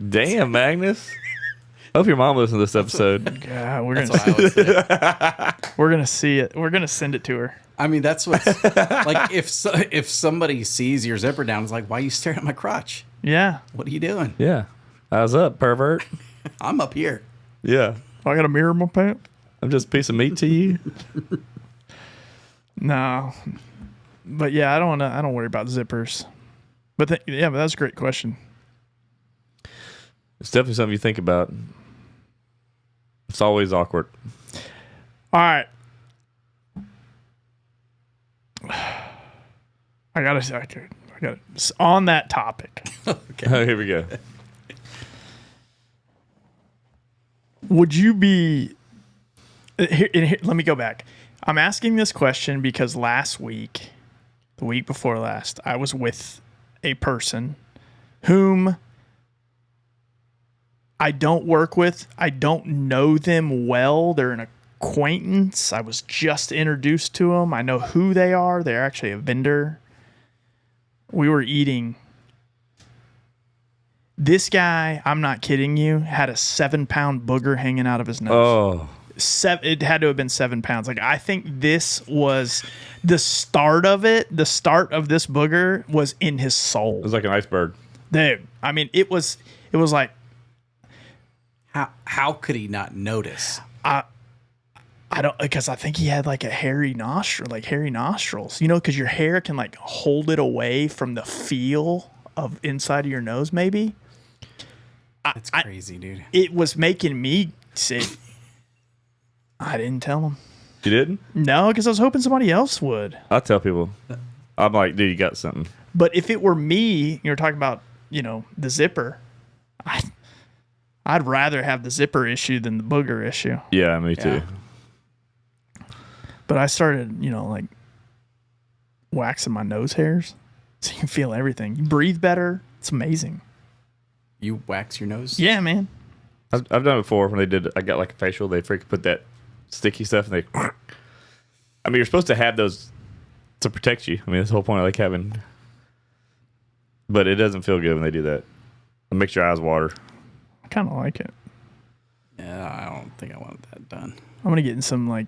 Damn, Magnus. I hope your mom listens to this episode. Yeah, That's what I always say. we're gonna see it. We're gonna send it to her. I mean, that's what's like. If somebody sees your zipper down, it's like, why are you staring at my crotch? Yeah. What are you doing? Yeah. How's up, pervert? I'm up here. Yeah. I got a mirror in my pants. I'm just a piece of meat to you. No. But yeah, I don't worry about zippers. But but that's a great question. It's definitely something you think about. It's always awkward. All right. I gotta on that topic. Okay. Oh, here we go. Would you be here, let me go back. I'm asking this question because last week, the week before last, I was with a person whom I don't work with. I don't know them well. They're an acquaintance. I was just introduced to them. I know who they are. They're actually a vendor. We were eating. This guy, I'm not kidding you, had a 7-pound booger hanging out of his nose. Oh. It had to have been 7 pounds. Like, I think this was the start of it. The start of this booger was in his soul. It was like an iceberg. Dude, I mean, it was like, How could he not notice? I don't, because I think he had like a hairy nostrils, you know, because your hair can like hold it away from the feel of inside of your nose, maybe. It's crazy, dude. It was making me sick. I didn't tell him. You didn't? No, because I was hoping somebody else would. I tell people. I'm like, dude, you got something. But if it were me, you're talking about, you know, the zipper, I'd rather have the zipper issue than the booger issue. Yeah, me too. But I started, you know, like waxing my nose hairs so you can feel everything. You breathe better. It's amazing. You wax your nose? Yeah, man. I've done it before when I got like a facial, they freaking put that sticky stuff and they, I mean, you're supposed to have those to protect you. I mean, that's the whole point of like having, but it doesn't feel good when they do that. It makes your eyes water. I kind of like it. Yeah, I don't think I want that done. I'm going to get in some like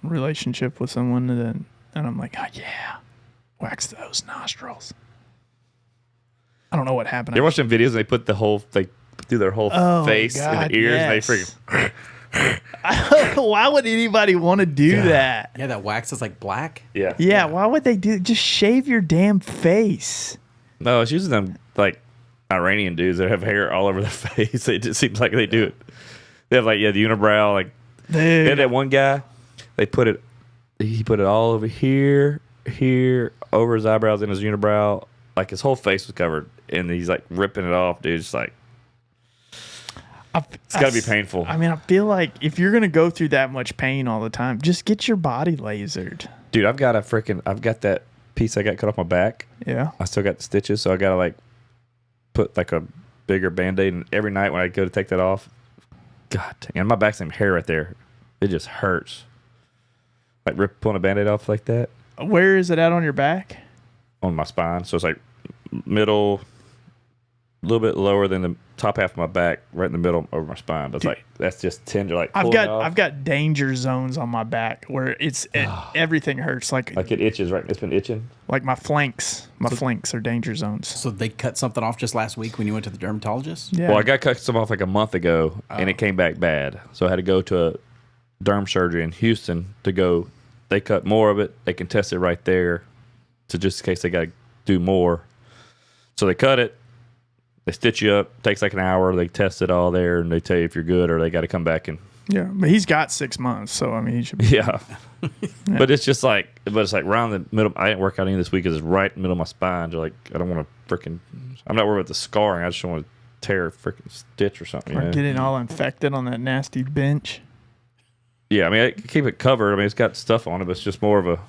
relationship with someone and I'm like, oh yeah, wax those nostrils. I don't know what happened. You ever watch them videos and they put they do their whole face God, and the ears yes. and they freaking. Why would anybody want to do that? Yeah, that wax is like black. Yeah. Yeah, why would they do? Just shave your damn face. No, it's usually them like Iranian dudes that have hair all over their face. It just seems like they do it. They have like the unibrow. Like they had that one guy. He put it all over here, over his eyebrows and his unibrow. Like his whole face was covered, and he's like ripping it off, dude. It's like it's got to be painful. I mean, I feel like if you're gonna go through that much pain all the time, just get your body lasered. Dude, I've got that piece I got cut off my back. Yeah. I still got the stitches, so I gotta like put like a bigger Band-Aid, and every night when I go to take that off, God dang, and my back's some hair right there. It just hurts. Like pulling a Band-Aid off like that. Where is it at on your back? On my spine. So it's like middle, a little bit lower than the top half of my back, right in the middle over my spine. But it's like that's just tender. Like I've got danger zones on my back where everything hurts. Like it itches, right? It's been itching. Like my flanks. My flanks are danger zones. So they cut something off just last week when you went to the dermatologist? Yeah. Well, I got cut some off like a month ago, and it came back bad. So I had to go to a derm surgery in Houston to go. They cut more of it. They can test it right there. So just in case they got to do more. So they cut it. They stitch you up. Takes like an hour. They test it all there, and they tell you if you're good or they got to come back and. Yeah, but he's got 6 months, so I mean, he should be. Yeah. But it's just like, around the middle. I didn't work out any this week because it's right in the middle of my spine. Like, I don't want to freaking. I'm not worried about the scarring. I just don't want to tear a freaking stitch or something. Or getting all infected on that nasty bench. Yeah, I mean, I keep it covered. I mean, it's got stuff on it, but it's just more of a.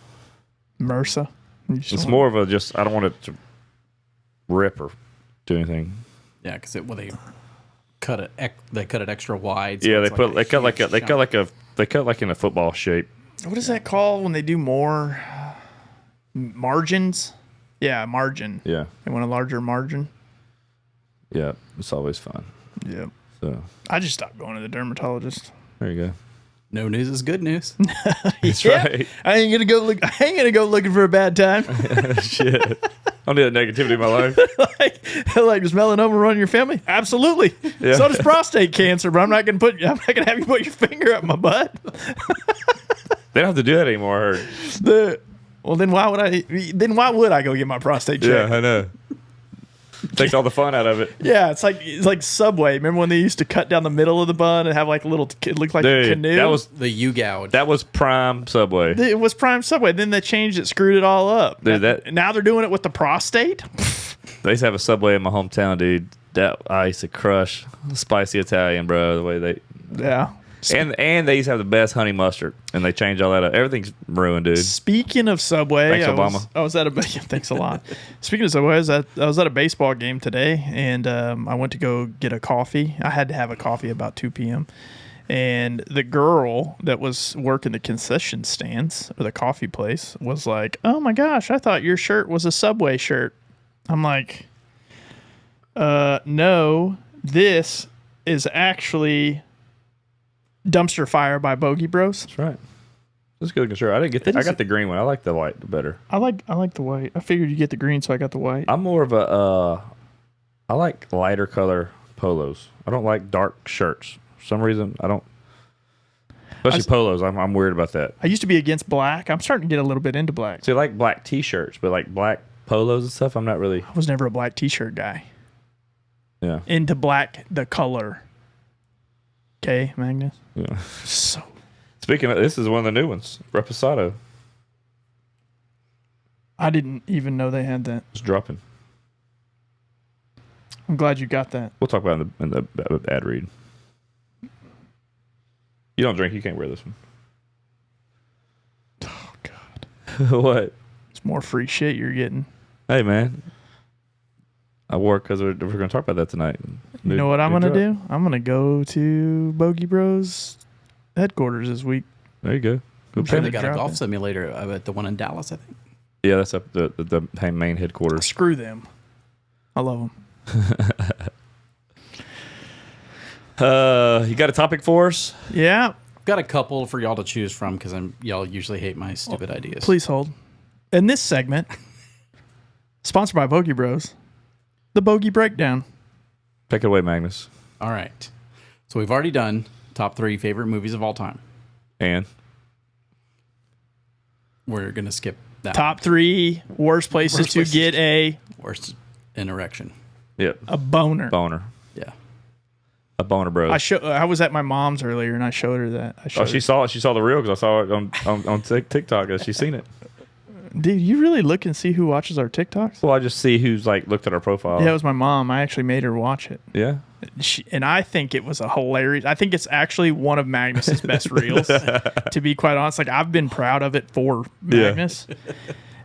MRSA. It's more of a just. I don't want it to rip or do anything. Yeah, because they cut it extra wide. So Yeah, they cut like in a football shape. What is that called when they do more margins? Yeah, margin. Yeah, They want a larger margin. yeah, it's always fun. Yeah. So I just stopped going to the dermatologist. there you go. No news is good news. That's Yeah. right. I ain't gonna go looking for a bad time. Shit, I don't need that negativity in my life. like does melanoma run in your family? Absolutely. Yeah. So does prostate cancer, but I'm not gonna have you put your finger up my butt. They don't have to do that anymore. I heard. Well, then why would I go get my prostate checked? Yeah, I know. Takes all the fun out of it. Yeah, it's like Subway. Remember when they used to cut down the middle of the bun and have like a little, it looked like a canoe? That was The U-gouge. that was prime Subway. It was prime Subway. Then they changed it, screwed it all up. Dude, Now they're doing it with the prostate. They used to have a Subway in my hometown, dude. That I used to crush spicy Italian, bro. The way they Yeah. and they used to have the best honey mustard, and they changed all that up. Everything's ruined, dude. Speaking of Subway, Thanks, Obama. I was at a thanks a lot. Speaking of Subway, I was at a baseball game today, and I went to go get a coffee. I had to have a coffee about 2 p.m. And the girl that was working the concession stands or the coffee place was like, "Oh my gosh, I thought your shirt was a Subway shirt." I'm like, no, this is actually Dumpster Fire by Bogey Bros. That's right. That's a good looking shirt. I didn't get. I got the green one. I like the white better. I like the white. I figured you get the green, so I got the white. I'm more of a. I like lighter color polos. I don't like dark shirts. For some reason, I don't. Especially polos. I'm weird about that. I used to be against black. I'm starting to get a little bit into black. See, I like black T-shirts, but like black polos and stuff, I'm not really. I was never a black T-shirt guy. Yeah. Into black, the color. Okay, Magnus. Yeah. So Speaking of, this is one of the new ones. Reposado. I didn't even know they had that. It's dropping. I'm glad you got that. We'll talk about it in the ad read. You don't drink. You can't wear this one. Oh God, What? it's more free shit you're getting. Hey, man. I wore it because we're going to talk about that tonight. You know what I'm gonna do? I'm gonna go to Bogey Bros headquarters this week. There you go. Go sure pay They it. got a drop golf it. simulator at the one in Dallas, I think. Yeah, that's up the main headquarters. Screw them. I love them. You got a topic for us? Yeah. I've got a couple for y'all to choose from because y'all usually hate my stupid ideas. Please hold. In this segment, sponsored by Bogey Bros, the Bogey Breakdown. Take it away, Magnus. All right. So we've already done top 3 favorite movies of all time. And We're going to skip that. Top 3 worst places Worst to places. get a Worst an erection. yep, boner. boner, Yeah. a boner, bro. I was at my mom's earlier and I showed her that. Oh, she saw it. She saw the reel because I saw it on TikTok. She's seen it. Dude, you really look and see who watches our TikToks? Well, I just see who's like looked at our profile. Yeah, it was my mom. I actually made her watch it. Yeah. And I think it was a hilarious. I think it's actually one of Magnus's best reels. To be quite honest, like I've been proud of it for Magnus.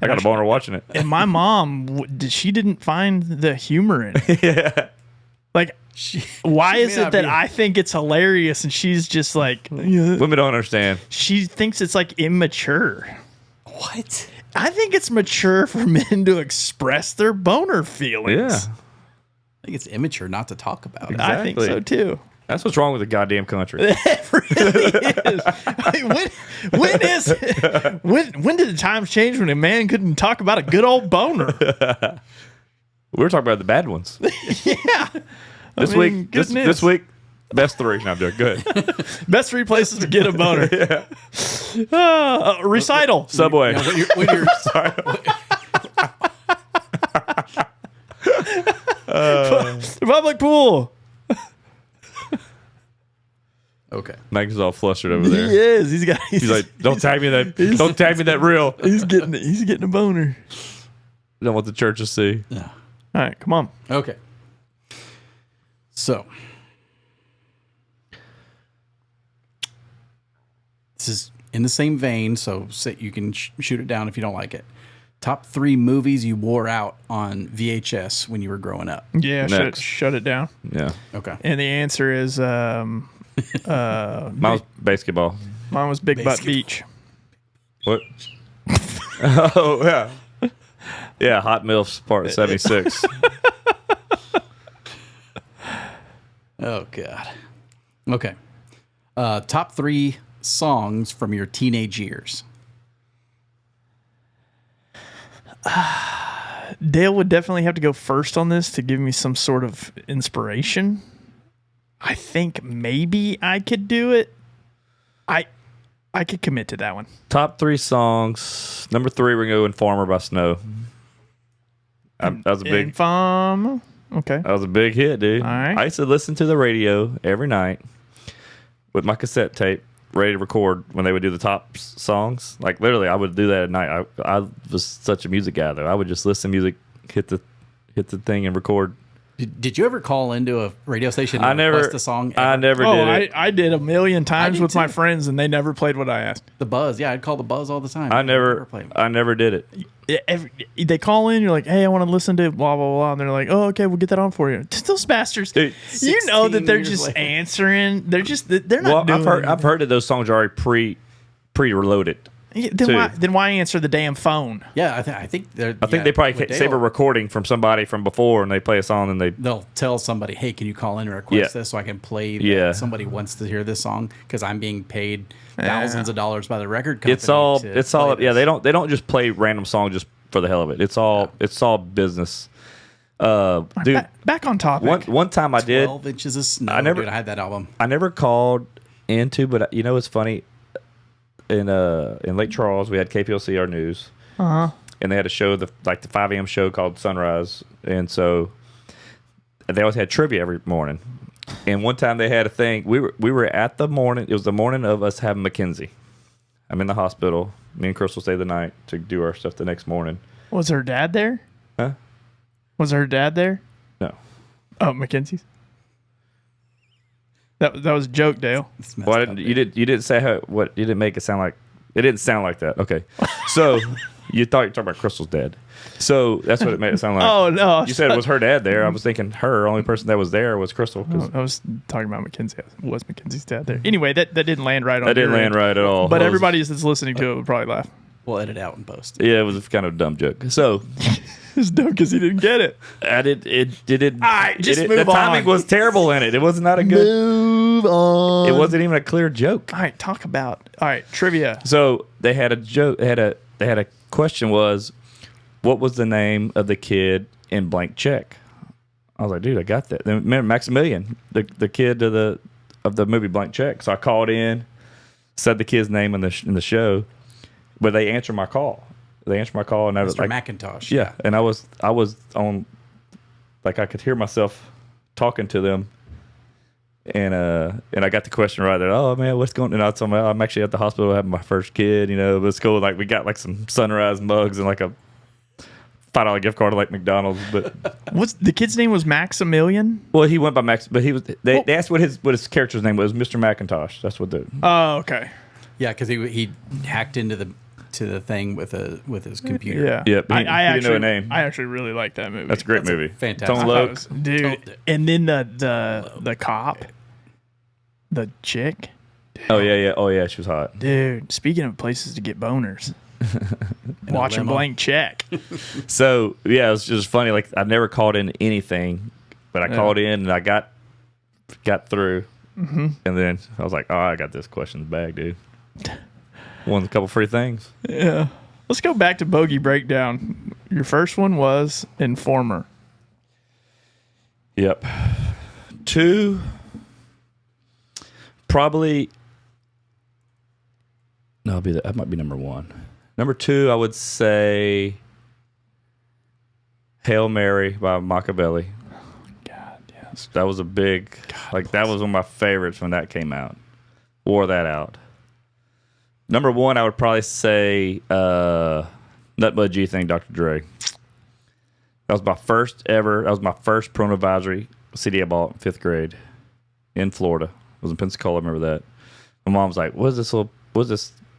I got a boner watching it. And my mom, she didn't find the humor in it. Yeah. Like, why she is may it not that be- I think it's hilarious and she's just like, Women don't understand. she thinks it's like immature. What? I think it's mature for men to express their boner feelings. Yeah. I think it's immature not to talk about it. I think so Exactly. too. That's what's wrong with the goddamn country. It really is. I mean, when did the times change when a man couldn't talk about a good old boner? We were talking about the bad ones. Yeah. This I mean, week, goodness. this week, best 3. No, I'm doing good. Best 3 places to get a boner. Recital. Subway. Now, when you're public pool. Okay. Magnus is all flustered over there. He is. He's like, don't tag me that. Don't tag me that reel. He's getting a boner. Don't want the church to see. Yeah. All right, come on. Okay. So this is in the same vein, so you can shoot it down if you don't like it. Top 3 movies you wore out on VHS when you were growing up. Yeah, Next. shut it down. Yeah. Okay. And the answer is Mine was basketball. mine was Big Butt Beach. What? Oh, yeah. Yeah, Hot Milfs Part 76. Oh, God. Okay. Top 3 songs from your teenage years. Dale would definitely have to go first on this to give me some sort of inspiration. I think maybe I could do it. I could commit to that one. Top 3 songs. Number 3, we're going to go Informer by Snow. That was a big... Infam. Okay. That was a big hit, dude. All right. I used to listen to the radio every night with my cassette tape, ready to record when they would do the top songs. Like literally, I would do that at night. I was such a music guy, though. I would just listen to music, hit the thing, and record. Did you ever call into a radio station and request a song? I never did it. I did a million times did with my too. friends, and they never played what I asked. The Buzz. Yeah, I'd call the Buzz all the time. I never did it. They call in, you're like, hey, I want to listen to blah, blah, blah. And they're like, oh, okay, we'll get that on for you. Those bastards, Dude, you know that they're 16 years just later. answering. They're not doing I've heard that those songs are already pre-reloaded. Then why answer the damn phone? Yeah, I think they're. I think they probably save a recording from somebody from before, and they play a song, and they'll tell somebody, "Hey, can you call in and request this so I can play?" Yeah. Somebody wants to hear this song because I'm being paid thousands of dollars by the record company. It's all. Yeah, they don't. don't. They don't just play random songs just for the hell of it. It's all business. Dude, Back on topic. one time I did. 12 Inches of Snow. I never- Dude, I had that album. I never called into, but you know what's funny? In Lake Charles, we had KPLC, our news, and they had a show, the 5 a.m. show called Sunrise, and so they always had trivia every morning. And one time they had a thing. We were at the morning. It was the morning of us having Mackenzie. I'm in the hospital. Me and Crystal stayed the night to do our stuff the next morning. Was her dad there? Huh? Was her dad there? No. Oh, Mackenzie's. That was a joke, Dale. It's messed Well, up, you didn't say what you didn't make it sound like. It didn't sound like that. Okay, so you thought you were talking about Crystal's dad. So that's what it made it sound like. Oh no! You said it was her dad there. I was thinking her only person that was there was Crystal. 'Cause I was talking about Mackenzie. Was Mackenzie's dad there? Anyway, that didn't land right on. that didn't your land end. right at all. But It was- everybody that's listening to it would probably laugh. We'll edit out and post. yeah, it was kind of a dumb joke. So It's dumb because he didn't get it. I did. It didn't. All right, just it, move the timing on. was terrible in it. It was not a good. Move on. It wasn't even a clear joke. All right, talk about. All right, trivia. So they had a joke. They had a question was, what was the name of the kid in Blank Check? I was like, dude, I got that. Then remember Maximilian, the kid of the movie Blank Check. So I called in, said the kid's name in the show, but they answered my call. They answered my call, and I was Mr. like, McIntosh. yeah, and I was on, like I could hear myself talking to them. And I got the question right there. Oh man, what's going on? And I told them, I'm actually at the hospital having my first kid. You know, but it's cool. Like we got like some Sunrise mugs and like a $5 gift card to like McDonald's. But What's the kid's name? Was Maximilian? well, he went by Max. But he was. They asked what his character's name was. Mr. McIntosh. That's what the. Oh, okay. Yeah, because he hacked into the thing with his computer. Yeah. Yeah, but he didn't actually know a name. I actually really like that movie. That's a great That's a movie. fantastic- Tone I thought it Loc. was- dude. And then the cop, the chick, Oh yeah. Oh yeah. She was hot. dude. Speaking of places to get boners, watching limo. Blank Check. So yeah, it was just funny. Like I never called in anything, but I called in and I got through. Mm-hmm. And then I was like, oh, I got this question in the bag, dude. Won a couple free things. Yeah. Let's go back to Bogey Breakdown. Your first one was Informer. Yep. 2, probably. No, that might be number 1. Number 2, I would say Hail Mary by Machiavelli. God, yeah. That was a big, that was one of my favorites when that came out. Wore that out. Number one, I would probably say Nut But G Thing, Dr. Dre. That was my first parental advisory CD I bought in 5th grade in Florida. It was in Pensacola. I remember that. My mom was like, what's this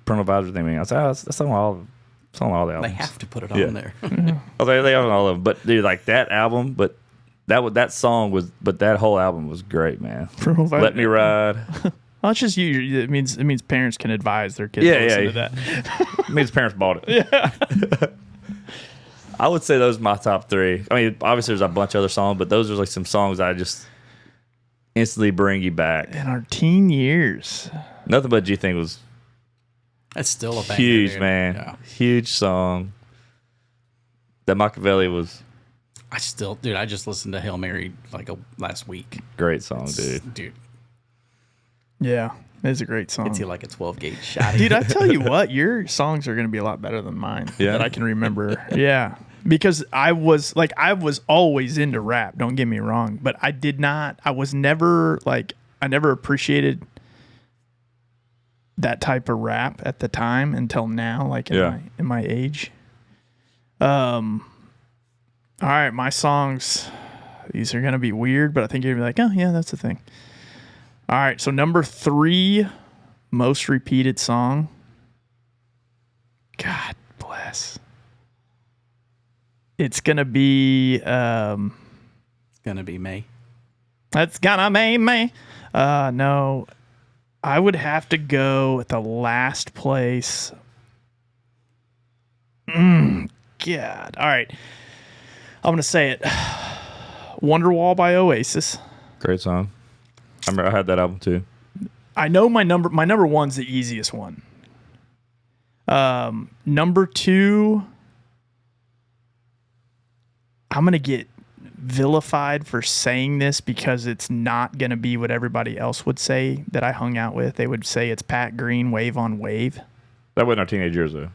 parental advisory thing mean? I said, that's on all the albums. They have to put it on there. I was like, they own all of them. But dude, like that album, but that whole album was great, man. Let Me Ride. Well, it's just you. It means parents can advise their kids to listen to that. It means parents bought it. Yeah. I would say those are my top 3. I mean, obviously there's a bunch of other songs, but those are like some songs I just instantly bring you back. In our teen years. Nothing But G Thing was That's still a banger, huge, dude. man. Yeah. Huge song. That Machiavelli was I just listened to Hail Mary last week. great song, dude. Dude, Yeah, it's a great song. it's like a 12-gauge shot. Dude, I tell you what, your songs are going to be a lot better than mine that I can remember. Yeah, because I was always into rap. Don't get me wrong, but I never appreciated that type of rap at the time until now, in my age. All right, my songs. These are going to be weird, but I think you're going to be like, oh yeah, that's the thing. All right, so number 3, most repeated song. God bless. It's gonna be. It's gonna be May. That's gonna be May. No, I would have to go at the last place. God. All right, I'm gonna say it. Wonderwall by Oasis. Great song. I remember I had that album too. I know my number 1's the easiest one. Number 2, I'm going to get vilified for saying this because it's not going to be what everybody else would say that I hung out with. They would say it's Pat Green, Wave on Wave. That wasn't our teenage years though.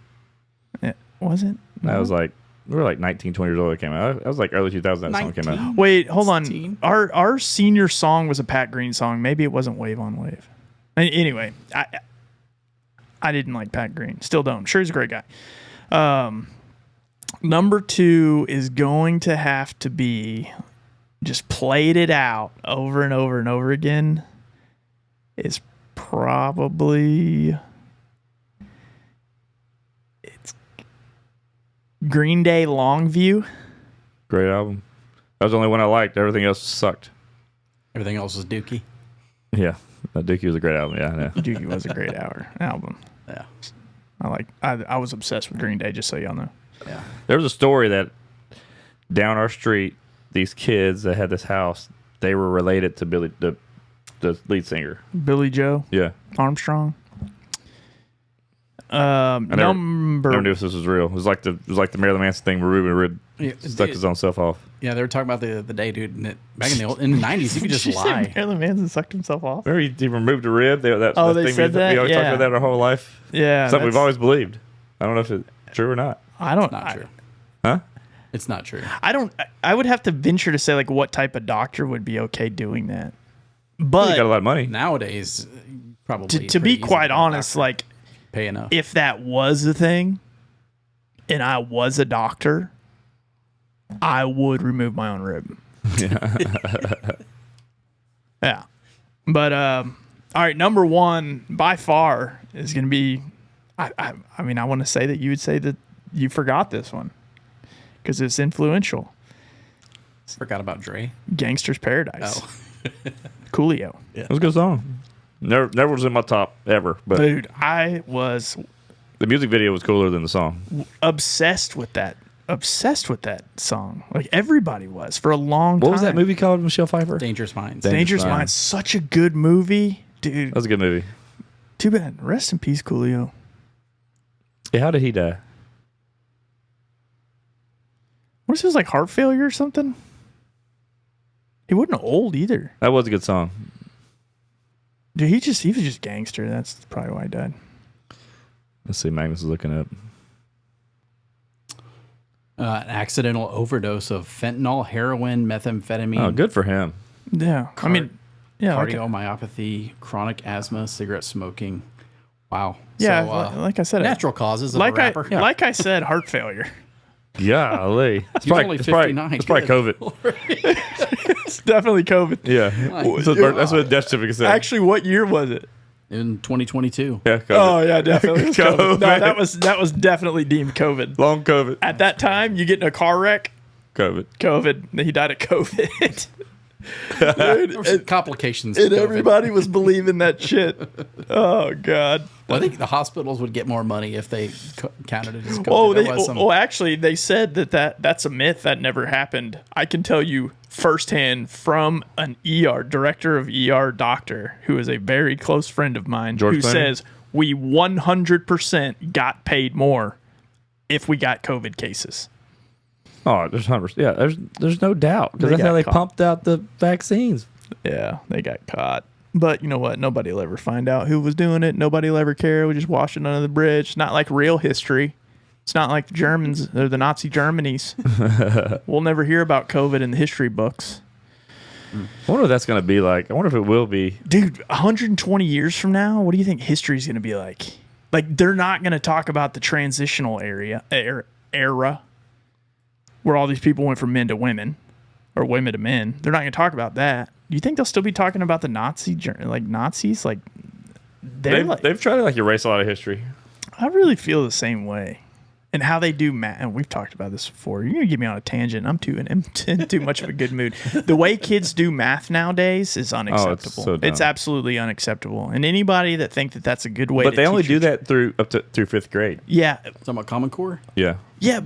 Was it? That was like, we were like 19, 20 years old when it came out. That was like early 2000 that song came out. Wait, hold on. 16? Our senior song was a Pat Green song. Maybe it wasn't Wave on Wave. Anyway, I didn't like Pat Green. Still don't. Sure, he's a great guy. Number 2 is going to have to be, just played it out over and over and over again, is probably, it's Green Day Longview. Great album. That was the only one I liked. Everything else sucked. Everything else was Dookie. Yeah. That Dookie was a great album. Yeah, I know. Dookie was a great album. Yeah. I was obsessed with Green Day, just so y'all know. Yeah. There was a story that down our street, these kids that had this house, they were related to Billy, the lead singer. Billy Joe Yeah. Armstrong. I never knew if this was real. It was like the Marilyn Manson thing where Ruben stuck his own self off. Yeah, they were talking about the day, dude. And back in the 90s, you could just lie. Marilyn Manson sucked himself off. Remember he removed a rib? They said that? We always talked about that our whole life. Yeah. Something we've always believed. I don't know if it's true or not. It's not true. Huh? It's not true. I would have to venture to say what type of doctor would be okay doing that. But You got a lot of money. Nowadays, probably. to be quite honest, pay enough. if that was a thing and I was a doctor, I would remove my own rib. Yeah. But all right, number 1 by far is going to be I want to say that you would say that you forgot this one because it's influential. Forgot about Dre. Gangster's Paradise. Oh. Coolio. It was a good song. Never was in my top ever, but Dude, I was the music video was cooler than the song. obsessed with that song. Everybody was for a long time. What was that movie called, Michelle Pfeiffer? Dangerous Minds. Dangerous Minds. Such a good movie, dude. That was a good movie. Too bad. Rest in peace, Coolio. Yeah, how did he die? What is this, heart failure or something? He wasn't old either. That was a good song. Dude, he was just gangster. That's probably why he died. Let's see, Magnus is looking up. An accidental overdose of fentanyl, heroin, methamphetamine. Oh, good for him. Yeah. I mean, yeah. Cardiomyopathy, chronic asthma, cigarette smoking. Wow. Yeah, So, like I said, natural causes of like a rapper. like I said, heart failure. Golly. It's He was only 59. It's probably Good. COVID. It's definitely COVID. Yeah. Nice. That's what the death certificate said. Actually, what year was it? In 2022. Yeah, COVID. Oh yeah, definitely. It was COVID. No, COVID. that was definitely deemed COVID. Long COVID. At that time, you get in a car wreck, COVID. COVID. He died of COVID. There were some complications. to And COVID. everybody was believing that shit. Oh god. Well, I think the hospitals would get more money if they counted it as COVID. Oh, There was some- actually, they said that's a myth that never happened. I can tell you firsthand from an director of ER doctor who is a very close friend of mine George who Clooney? says we 100% got paid more if we got COVID cases. Oh, there's 100%. Yeah, there's no doubt because They that's how got they caught. pumped out the vaccines. Yeah, they got caught. But you know what? Nobody will ever find out who was doing it. Nobody will ever care. We just wash it under the bridge. It's not like real history. It's not like the Germans or the Nazi Germanys. We'll never hear about COVID in the history books. I wonder what that's going to be like. I wonder if it will be. Dude, 120 years from now, what do you think history is going to be like? Like, they're not going to talk about the transitional era where all these people went from men to women or women to men. They're not going to talk about that. Do you think they'll still be talking about the Nazis? Like, They've tried to erase a lot of history. I really feel the same way. And how they do math, and we've talked about this before. You're gonna get me on a tangent. I'm in too much of a good mood. The way kids do math nowadays is unacceptable. so dumb. It's absolutely unacceptable. And anybody that think that that's a good way, But to they only teach do your- that through 5th grade. Yeah, Talking about Common Core? Yeah. yeah,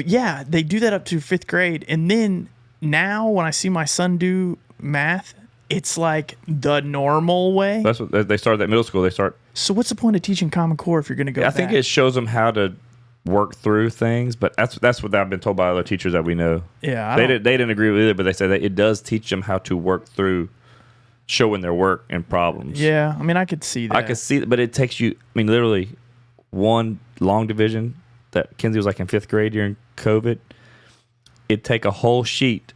yeah. They do that up to 5th grade, and then now when I see my son do math, it's like the normal way. That's what they started at middle school. They start. So what's the point of teaching Common Core if you're going to go? I think back? it shows them how to work through things, but that's what I've been told by other teachers that we know. Yeah, They didn't agree with it, but they said that it does teach them how to work through showing their work and problems. Yeah, I mean, I could see that. I could see that, but it takes you. I mean, literally, one long division that Kenzie was in 5th grade during COVID. It'd take a whole sheet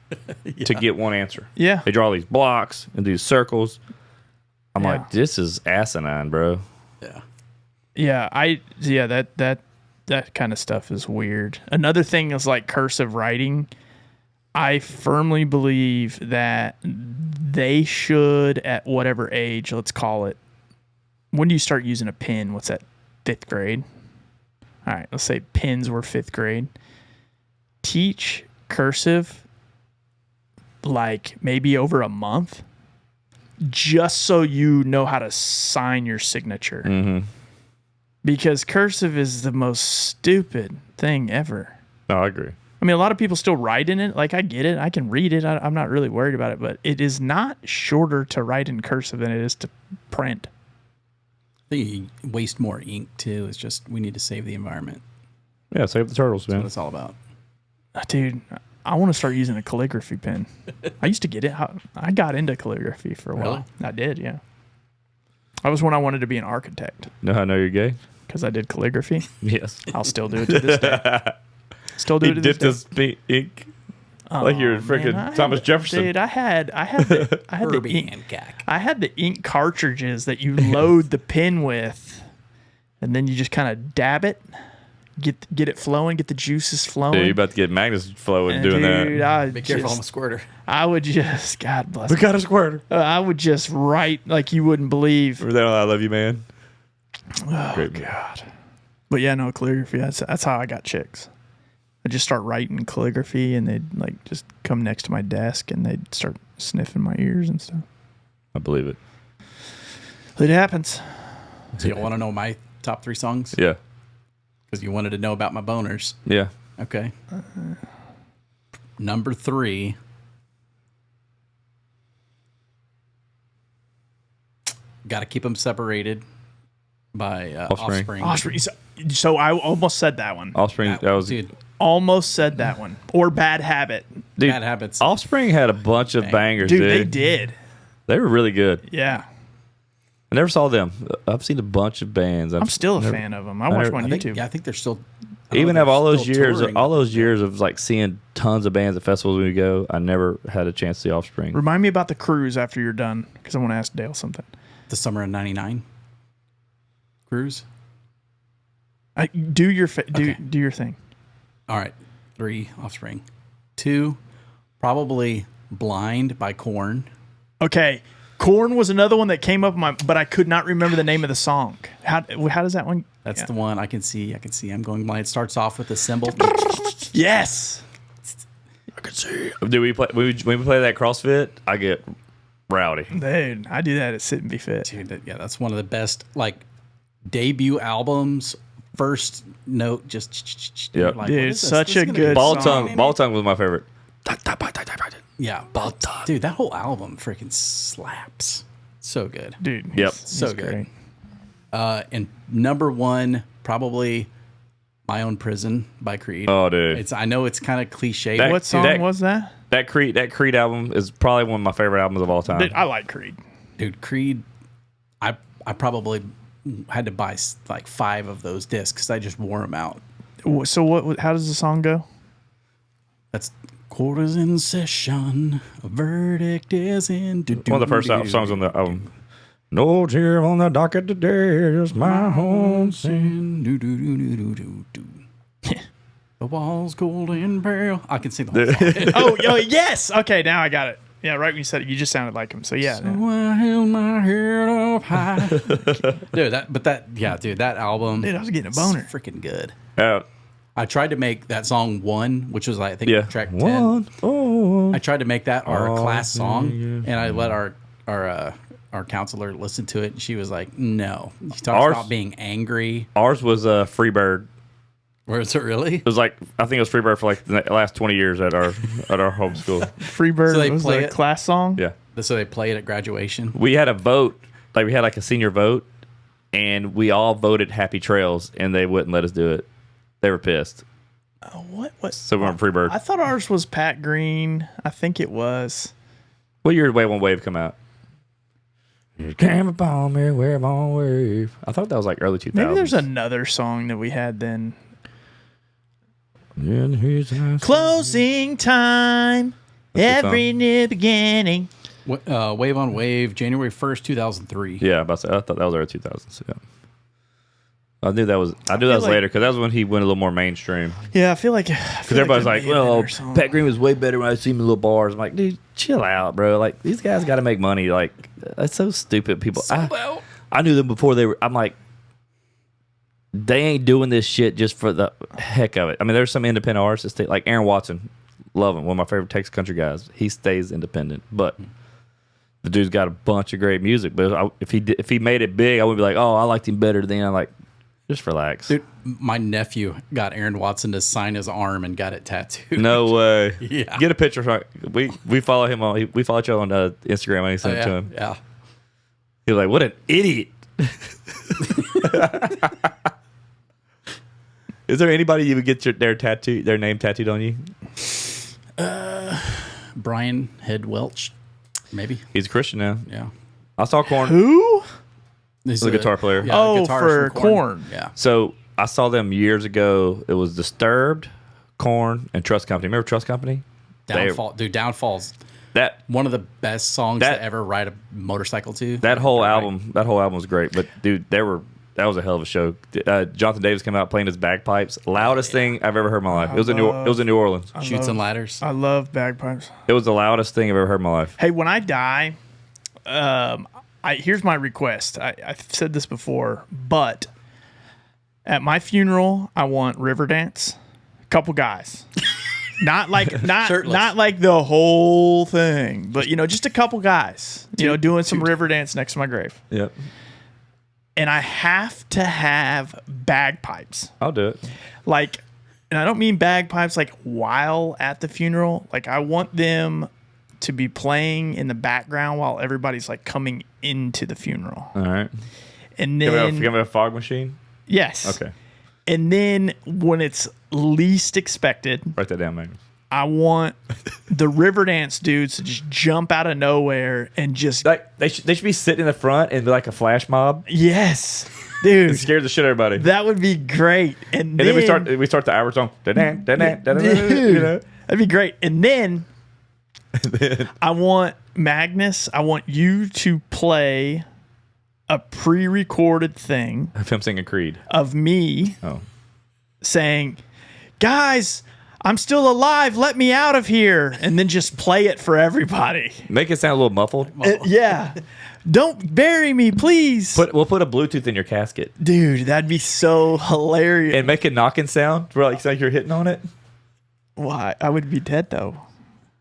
to get one answer. Yeah. They draw these blocks and these circles. I'm Yeah. like, this is asinine, bro. Yeah. Yeah, that kind of stuff is weird. Another thing is like cursive writing. I firmly believe that they should, at whatever age, let's call it. When do you start using a pen? What's that? 5th grade. All right, let's say pens were 5th grade. Teach cursive like maybe over a month, just so you know how to sign your signature. Mm-hmm. Because cursive is the most stupid thing ever. No, I agree. I mean, a lot of people still write in it. Like, I get it. I can read it. I'm not really worried about it. But it is not shorter to write in cursive than it is to print. I think you waste more ink, too. It's just we need to save the environment. Yeah, save the turtles, That's man. what it's all about. Dude, I want to start using a calligraphy pen. I used to get it. I got into calligraphy for a while. Really? I did, yeah. That was when I wanted to be an architect Know how I know you're gay? because I did calligraphy. Yes. I'll still do it to this day. Still do He it to this dipped day. his ink like you're freaking Man, I Thomas had- Jefferson. Dude, I had the Herbie ink. Hancock. I had the ink cartridges that you load the pen with, and then you just kind of dab it, get it flowing, get the juices flowing. Dude, you're about to get Magnus flowing And doing dude, that. Be careful, I'm a squirter. I would just, God bless. We got a squirter. I would just write like you wouldn't believe. I love you, man. Oh Great, man. God. But yeah, no calligraphy. That's how I got chicks. I just start writing calligraphy, and they'd like just come next to my desk, and they'd start sniffing my ears and stuff. I believe it. It happens. So you want to know my top 3 songs? Yeah. Because you wanted to know about my boners. Yeah. Okay. Number 3. Got to keep them separated by Offspring. Offspring. So I almost said that one. Offspring. That was dude. Almost said that one. Or Bad Habit. dude, Bad Habits. Offspring had a bunch of bangers, Dude, dude. they did. They were really good. Yeah. I never saw them. I've seen a bunch of bands. I'm still a fan of them. I watch them on I think, YouTube. yeah, I think they're still. even have all those still years, touring. all those years of like seeing tons of bands at festivals when we go, I never had a chance to see Offspring. Remind me about the cruise after you're done, because I want to ask Dale something. The summer of '99 cruise. Do your thing. All right, 3 Offspring, 2 probably Blind by Korn. Okay, Korn was another one that came up, but I could not remember the name of the song. How does that one? That's the one I can see. I'm going blind. It starts off with the cymbal. Yes. I can see. Do we play when we play that CrossFit? I get rowdy. Dude, I do that at Sit and Be Fit. Dude, yeah, that's one of the best debut albums. First note, just Yep. like, Dude, what is this? such This is a gonna good be- Ball song. tongue was my favorite. Yeah, dude, that whole album freaking slaps. So good. Dude, Yep. So good. great. And number 1, probably My Own Prison by Creed. Oh, dude, I know it's kind of cliche. That- What song that- was that? that Creed album is probably one of my favorite albums of all time. Dude, I like Creed. Dude, Creed, I probably had to buy like 5 of those discs because I just wore them out. So what? How does the song go? That's quarters in session. A verdict is in. One of the first songs on the album. No tear on the docket today, just my own sin. The wall's cold and pale. I can sing the whole song. Oh, yes. Okay, now I got it. Yeah, right when you said it, you just sounded like him. So yeah. So I held my head up high. Dude, that album. Dude, I was getting a boner. is freaking good. Yeah. I tried to make that song 1, which was I think Yeah. track 10. One, oh. I tried to make that our class song, and I let our counselor listen to it, and she was like, "No, you talk Ours- about being angry." Ours was Freebird. Where is it really? It was like I think it was Freebird for like the last 20 years at our home school. Freebird So they was play the it? class song. Yeah. So they play it at graduation. We had a vote, like we had like a senior vote, and we all voted Happy Trails, and they wouldn't let us do it. They were pissed. What? So we went Freebird. I thought ours was Pat Green. I think it was. What year did Wave on Wave come out? You came upon me, wave on wave. I thought that was like early 2000s. Maybe there's another song that we had then. Yeah, here's a- Closing time. That's the Every new beginning. Wave on Wave, January 1st, 2003. Yeah, I thought that was early 2000s. Yeah. I knew that was like- later because that was when he went a little more mainstream. Yeah, I feel like Because everybody's like, well, Pat Green was way better when I see him in little bars. I'm like, dude, chill out, bro. Like, these guys got to make money. Like, that's so stupid. People, I knew them before they were. I'm like, they ain't doing this shit just for the heck of it. I mean, there's some independent artists that stay, like Aaron Watson, love him, one of my favorite Texas country guys. He stays independent, but the dude's got a bunch of great music. But if he made it big, I would be like, oh, I liked him better than. I'm like, just relax. Dude, my nephew got Aaron Watson to sign his arm and got it tattooed. No way. Yeah. Get a picture. We follow him on. We follow each other on Instagram. And he sent it to him. Yeah. He was like, "What an idiot." Is there anybody you would get their name tattooed on you? Brian Head Welch, maybe. He's a Christian now. Yeah. I saw Korn. Who? He's The guitar player. Yeah, Oh, guitarist for from Korn. Yeah. So I saw them years ago. It was Disturbed, Korn, and Trust Company. Remember Trust Company? Downfall's That one of the best songs to ever ride a motorcycle to. that whole album was great. But dude, that was a hell of a show. Jonathan Davis came out playing his bagpipes. Loudest thing I've ever heard in my life. It was in New Orleans. Shoots and Ladders. I love bagpipes. It was the loudest thing I've ever heard in my life. Hey, when I die, here's my request. I've said this before, but at my funeral, I want Riverdance. Couple guys. Not like the whole thing, but just a couple guys, doing some Riverdance next to my grave. Yep. And I have to have bagpipes. I'll do it. And I don't mean bagpipes like while at the funeral. Like I want them to be playing in the background while everybody's like coming into the funeral. All right. And Give then me a fog machine. yes. Okay. And then when it's least expected, Write that down, Magnus. I want the Riverdance dudes to just jump out of nowhere and just Like they should be sitting in the front and be like a flash mob. yes. Dude, It scared the shit out of everybody. that would be great. And then we start the Irish song. You know? That'd be great. And then I want Magnus, I want you to play a pre-recorded thing Of him singing Creed. of me Oh. saying, guys, I'm still alive. Let me out of here. And then just play it for everybody. Make it sound a little muffled. Yeah. Don't bury me, please. We'll put a Bluetooth in your casket. Dude, that'd be so hilarious. And make a knocking sound where like you're hitting on it. Why? I would be dead though.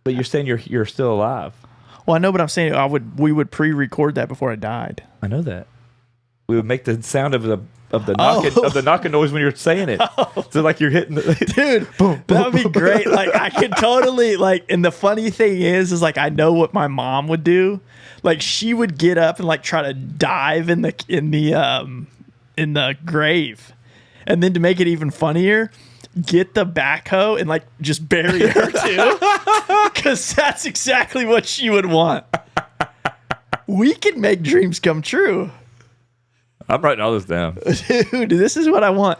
But you're saying you're still alive. Well, I know, but I'm saying we would pre-record that before I died. I know that. We would make the sound of the knocking noise when you're saying it. So like you're hitting Dude, that would be great. Like I could totally like, and the funny thing is like I know what my mom would do. Like she would get up and like try to dive in the grave. And then to make it even funnier, get the backhoe and like just bury her too. Cause that's exactly what she would want. We can make dreams come true. I'm writing all this down. Dude, this is what I want.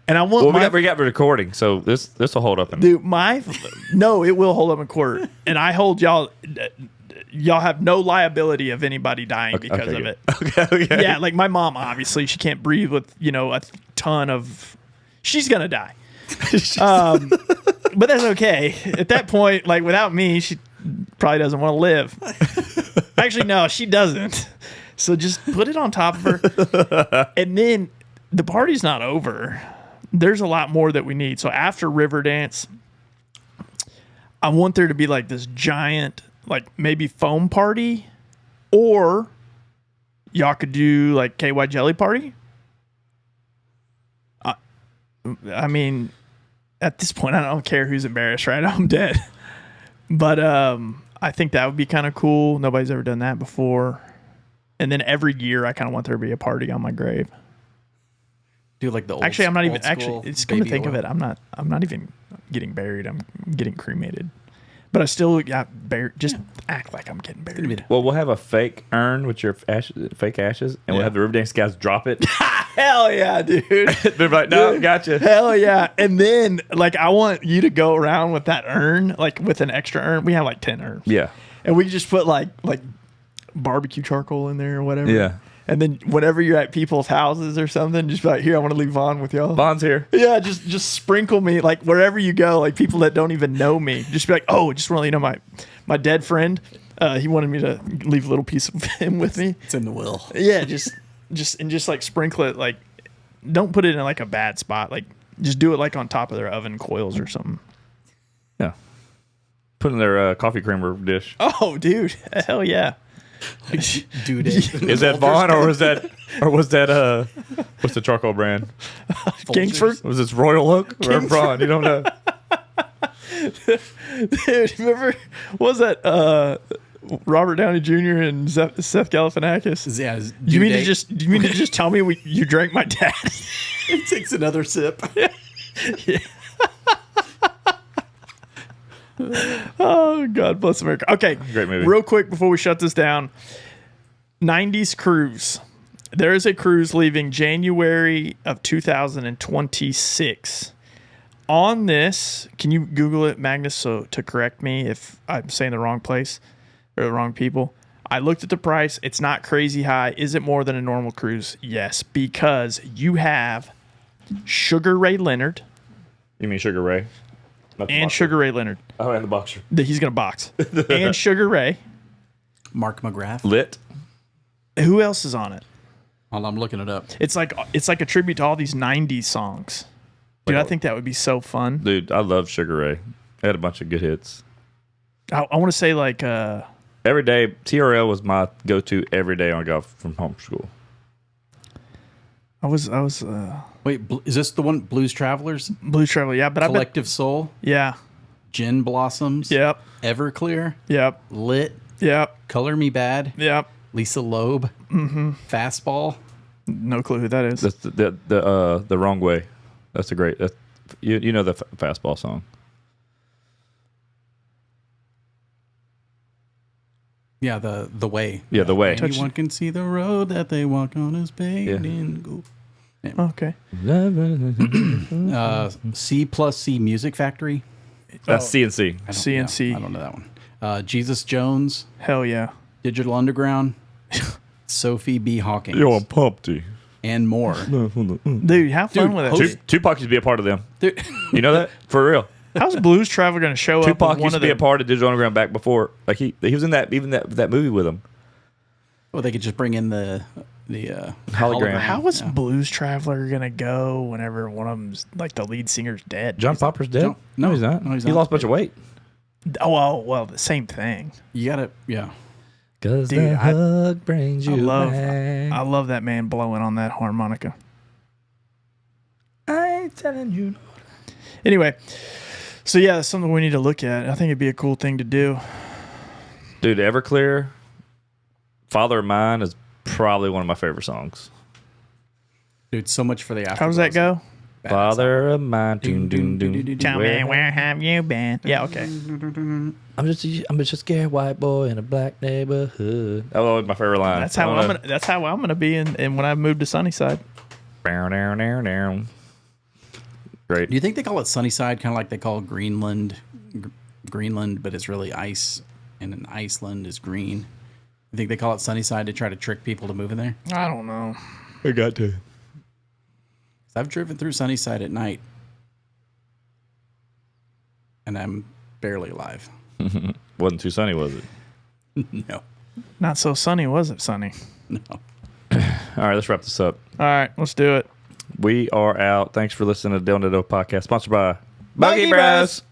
And I want we got recording, so this will hold up. Dude, no, it will hold up in court. And I hold y'all have no liability of anybody dying because of it. Okay. Yeah, like my mom, obviously, she can't breathe with, a ton of... She's going to die. But that's okay. At that point, like without me, she probably doesn't want to live. Actually, no, she doesn't. So just put it on top of her. And then the party's not over. There's a lot more that we need. So after Riverdance, I want there to be like this giant, like maybe foam party, or y'all could do like KY Jelly Party. I mean, at this point, I don't care who's embarrassed, right? I'm dead. But I think that would be kind of cool. Nobody's ever done that before. And then every year, I kind of want there to be a party on my grave. Do like the old Actually, I'm not even. old school Actually, it's come to baby think of oil. it, I'm not even getting buried. I'm getting cremated. But I still got buried. Just act like I'm getting buried. Well, we'll have a fake urn with your fake ashes, and we'll have the Riverdance guys drop it. Hell yeah, dude. They're like, no, gotcha. Hell yeah. And then, like, I want you to go around with that urn, like with an extra urn. We have like 10 urns. Yeah. And we just put like barbecue charcoal in there or whatever. Yeah. And then whenever you're at people's houses or something, just be like, here, I want to leave Vaughn with y'all. Vaughn's here. Yeah, just sprinkle me like wherever you go, like people that don't even know me. Just be like, oh, just want to let you know my dead friend. He wanted me to leave a little piece of him with me. It's in the will. Yeah, just like sprinkle it. Like, don't put it in like a bad spot. Like, just do it like on top of their oven coils or something. Yeah. Put in their coffee creamer dish. Oh, dude, hell yeah. Dude, is that Vaughn or was that what's the charcoal brand? Kingsford? Was this Royal Oak or Braun? You don't know. Dude, remember, what was that Robert Downey Jr. and Seth Galifianakis? Yeah, Do you mean to just tell me you drank my dad? He takes another sip. Yeah. Oh, God bless America. Okay. Great movie. Real quick before we shut this down. 90s cruise. There is a cruise leaving January of 2026. On this, can you Google it, Magnus, so to correct me if I'm saying the wrong place or the wrong people? I looked at the price. It's not crazy high. Is it more than a normal cruise? Yes, because you have Sugar Ray Leonard. You mean Sugar Ray? Not the And boxer. Sugar Ray Leonard. Oh, and the boxer. That he's going to box. And Sugar Ray. Mark McGrath. Lit. Who else is on it? Hold on, I'm looking it up. It's like a tribute to all these 90s songs. Dude, I think that would be so fun. Dude, I love Sugar Ray. They had a bunch of good hits. I want to say like Every day, TRL was my go-to every day on golf from homeschool. I was Wait, is this the one? Blues Travelers? Blues Traveler, yeah, but Collective Soul? yeah. Gin Blossoms? Yep. Everclear? Yep. Lit? Yep. Color Me Bad? Yep. Lisa Loeb? Mm-hmm. Fastball? No clue who that is. That's the Wrong Way. That's a great. You know the Fastball song. Yeah, the way. Yeah, the way. Anyone can see the road that they walk on is paved in gold. Okay. C plus C Music Factory. That's CNC. CNC. I don't know that one. Jesus Jones, Hell yeah. Digital Underground, Sophie B. Hawkins, Yo, I'm pumped. and more. Dude, have fun with it. Tupac used to be a part of them. Dude, You know that? For real. How's Blues Traveler going to show up Tupac with one used to of be the... a part of Digital Underground back before. Like he was in that movie with him. well, they could just bring in the Hologram. How is Blues Traveler going to go whenever one of them's, like, the lead singer's dead? John Popper's dead? No, he's not. no, he's He not. lost a bunch of weight. Oh, well, the same thing. You gotta, yeah. Because Dude, the hug brings you I love that man blowing on that harmonica. I ain't telling you. Anyway, so yeah, that's something we need to look at. I think it'd be a cool thing to do. Dude, Everclear, Father of Mine is probably one of my favorite songs. Dude, so much for the after. How does that go? Father of Mine. Doon, doon, doon. Tell me, where have you been? Yeah, okay. I'm just a scared white boy in a black neighborhood. That was my favorite line. That's how I'm gonna be in when I move to Sunnyside. Great. Do you think they call it Sunnyside, kind of like they call Greenland, but it's really ice, and in Iceland is green? You think they call it Sunnyside to try to trick people to move in there? I don't know. I got to. I've driven through Sunnyside at night, and I'm barely alive. Wasn't too sunny, was it? No, Not so sunny, was it, Sunny? no. All right, let's wrap this up. All right, let's do it. We are out. Thanks for listening to the Dale Podcast, sponsored by Buggy Bros.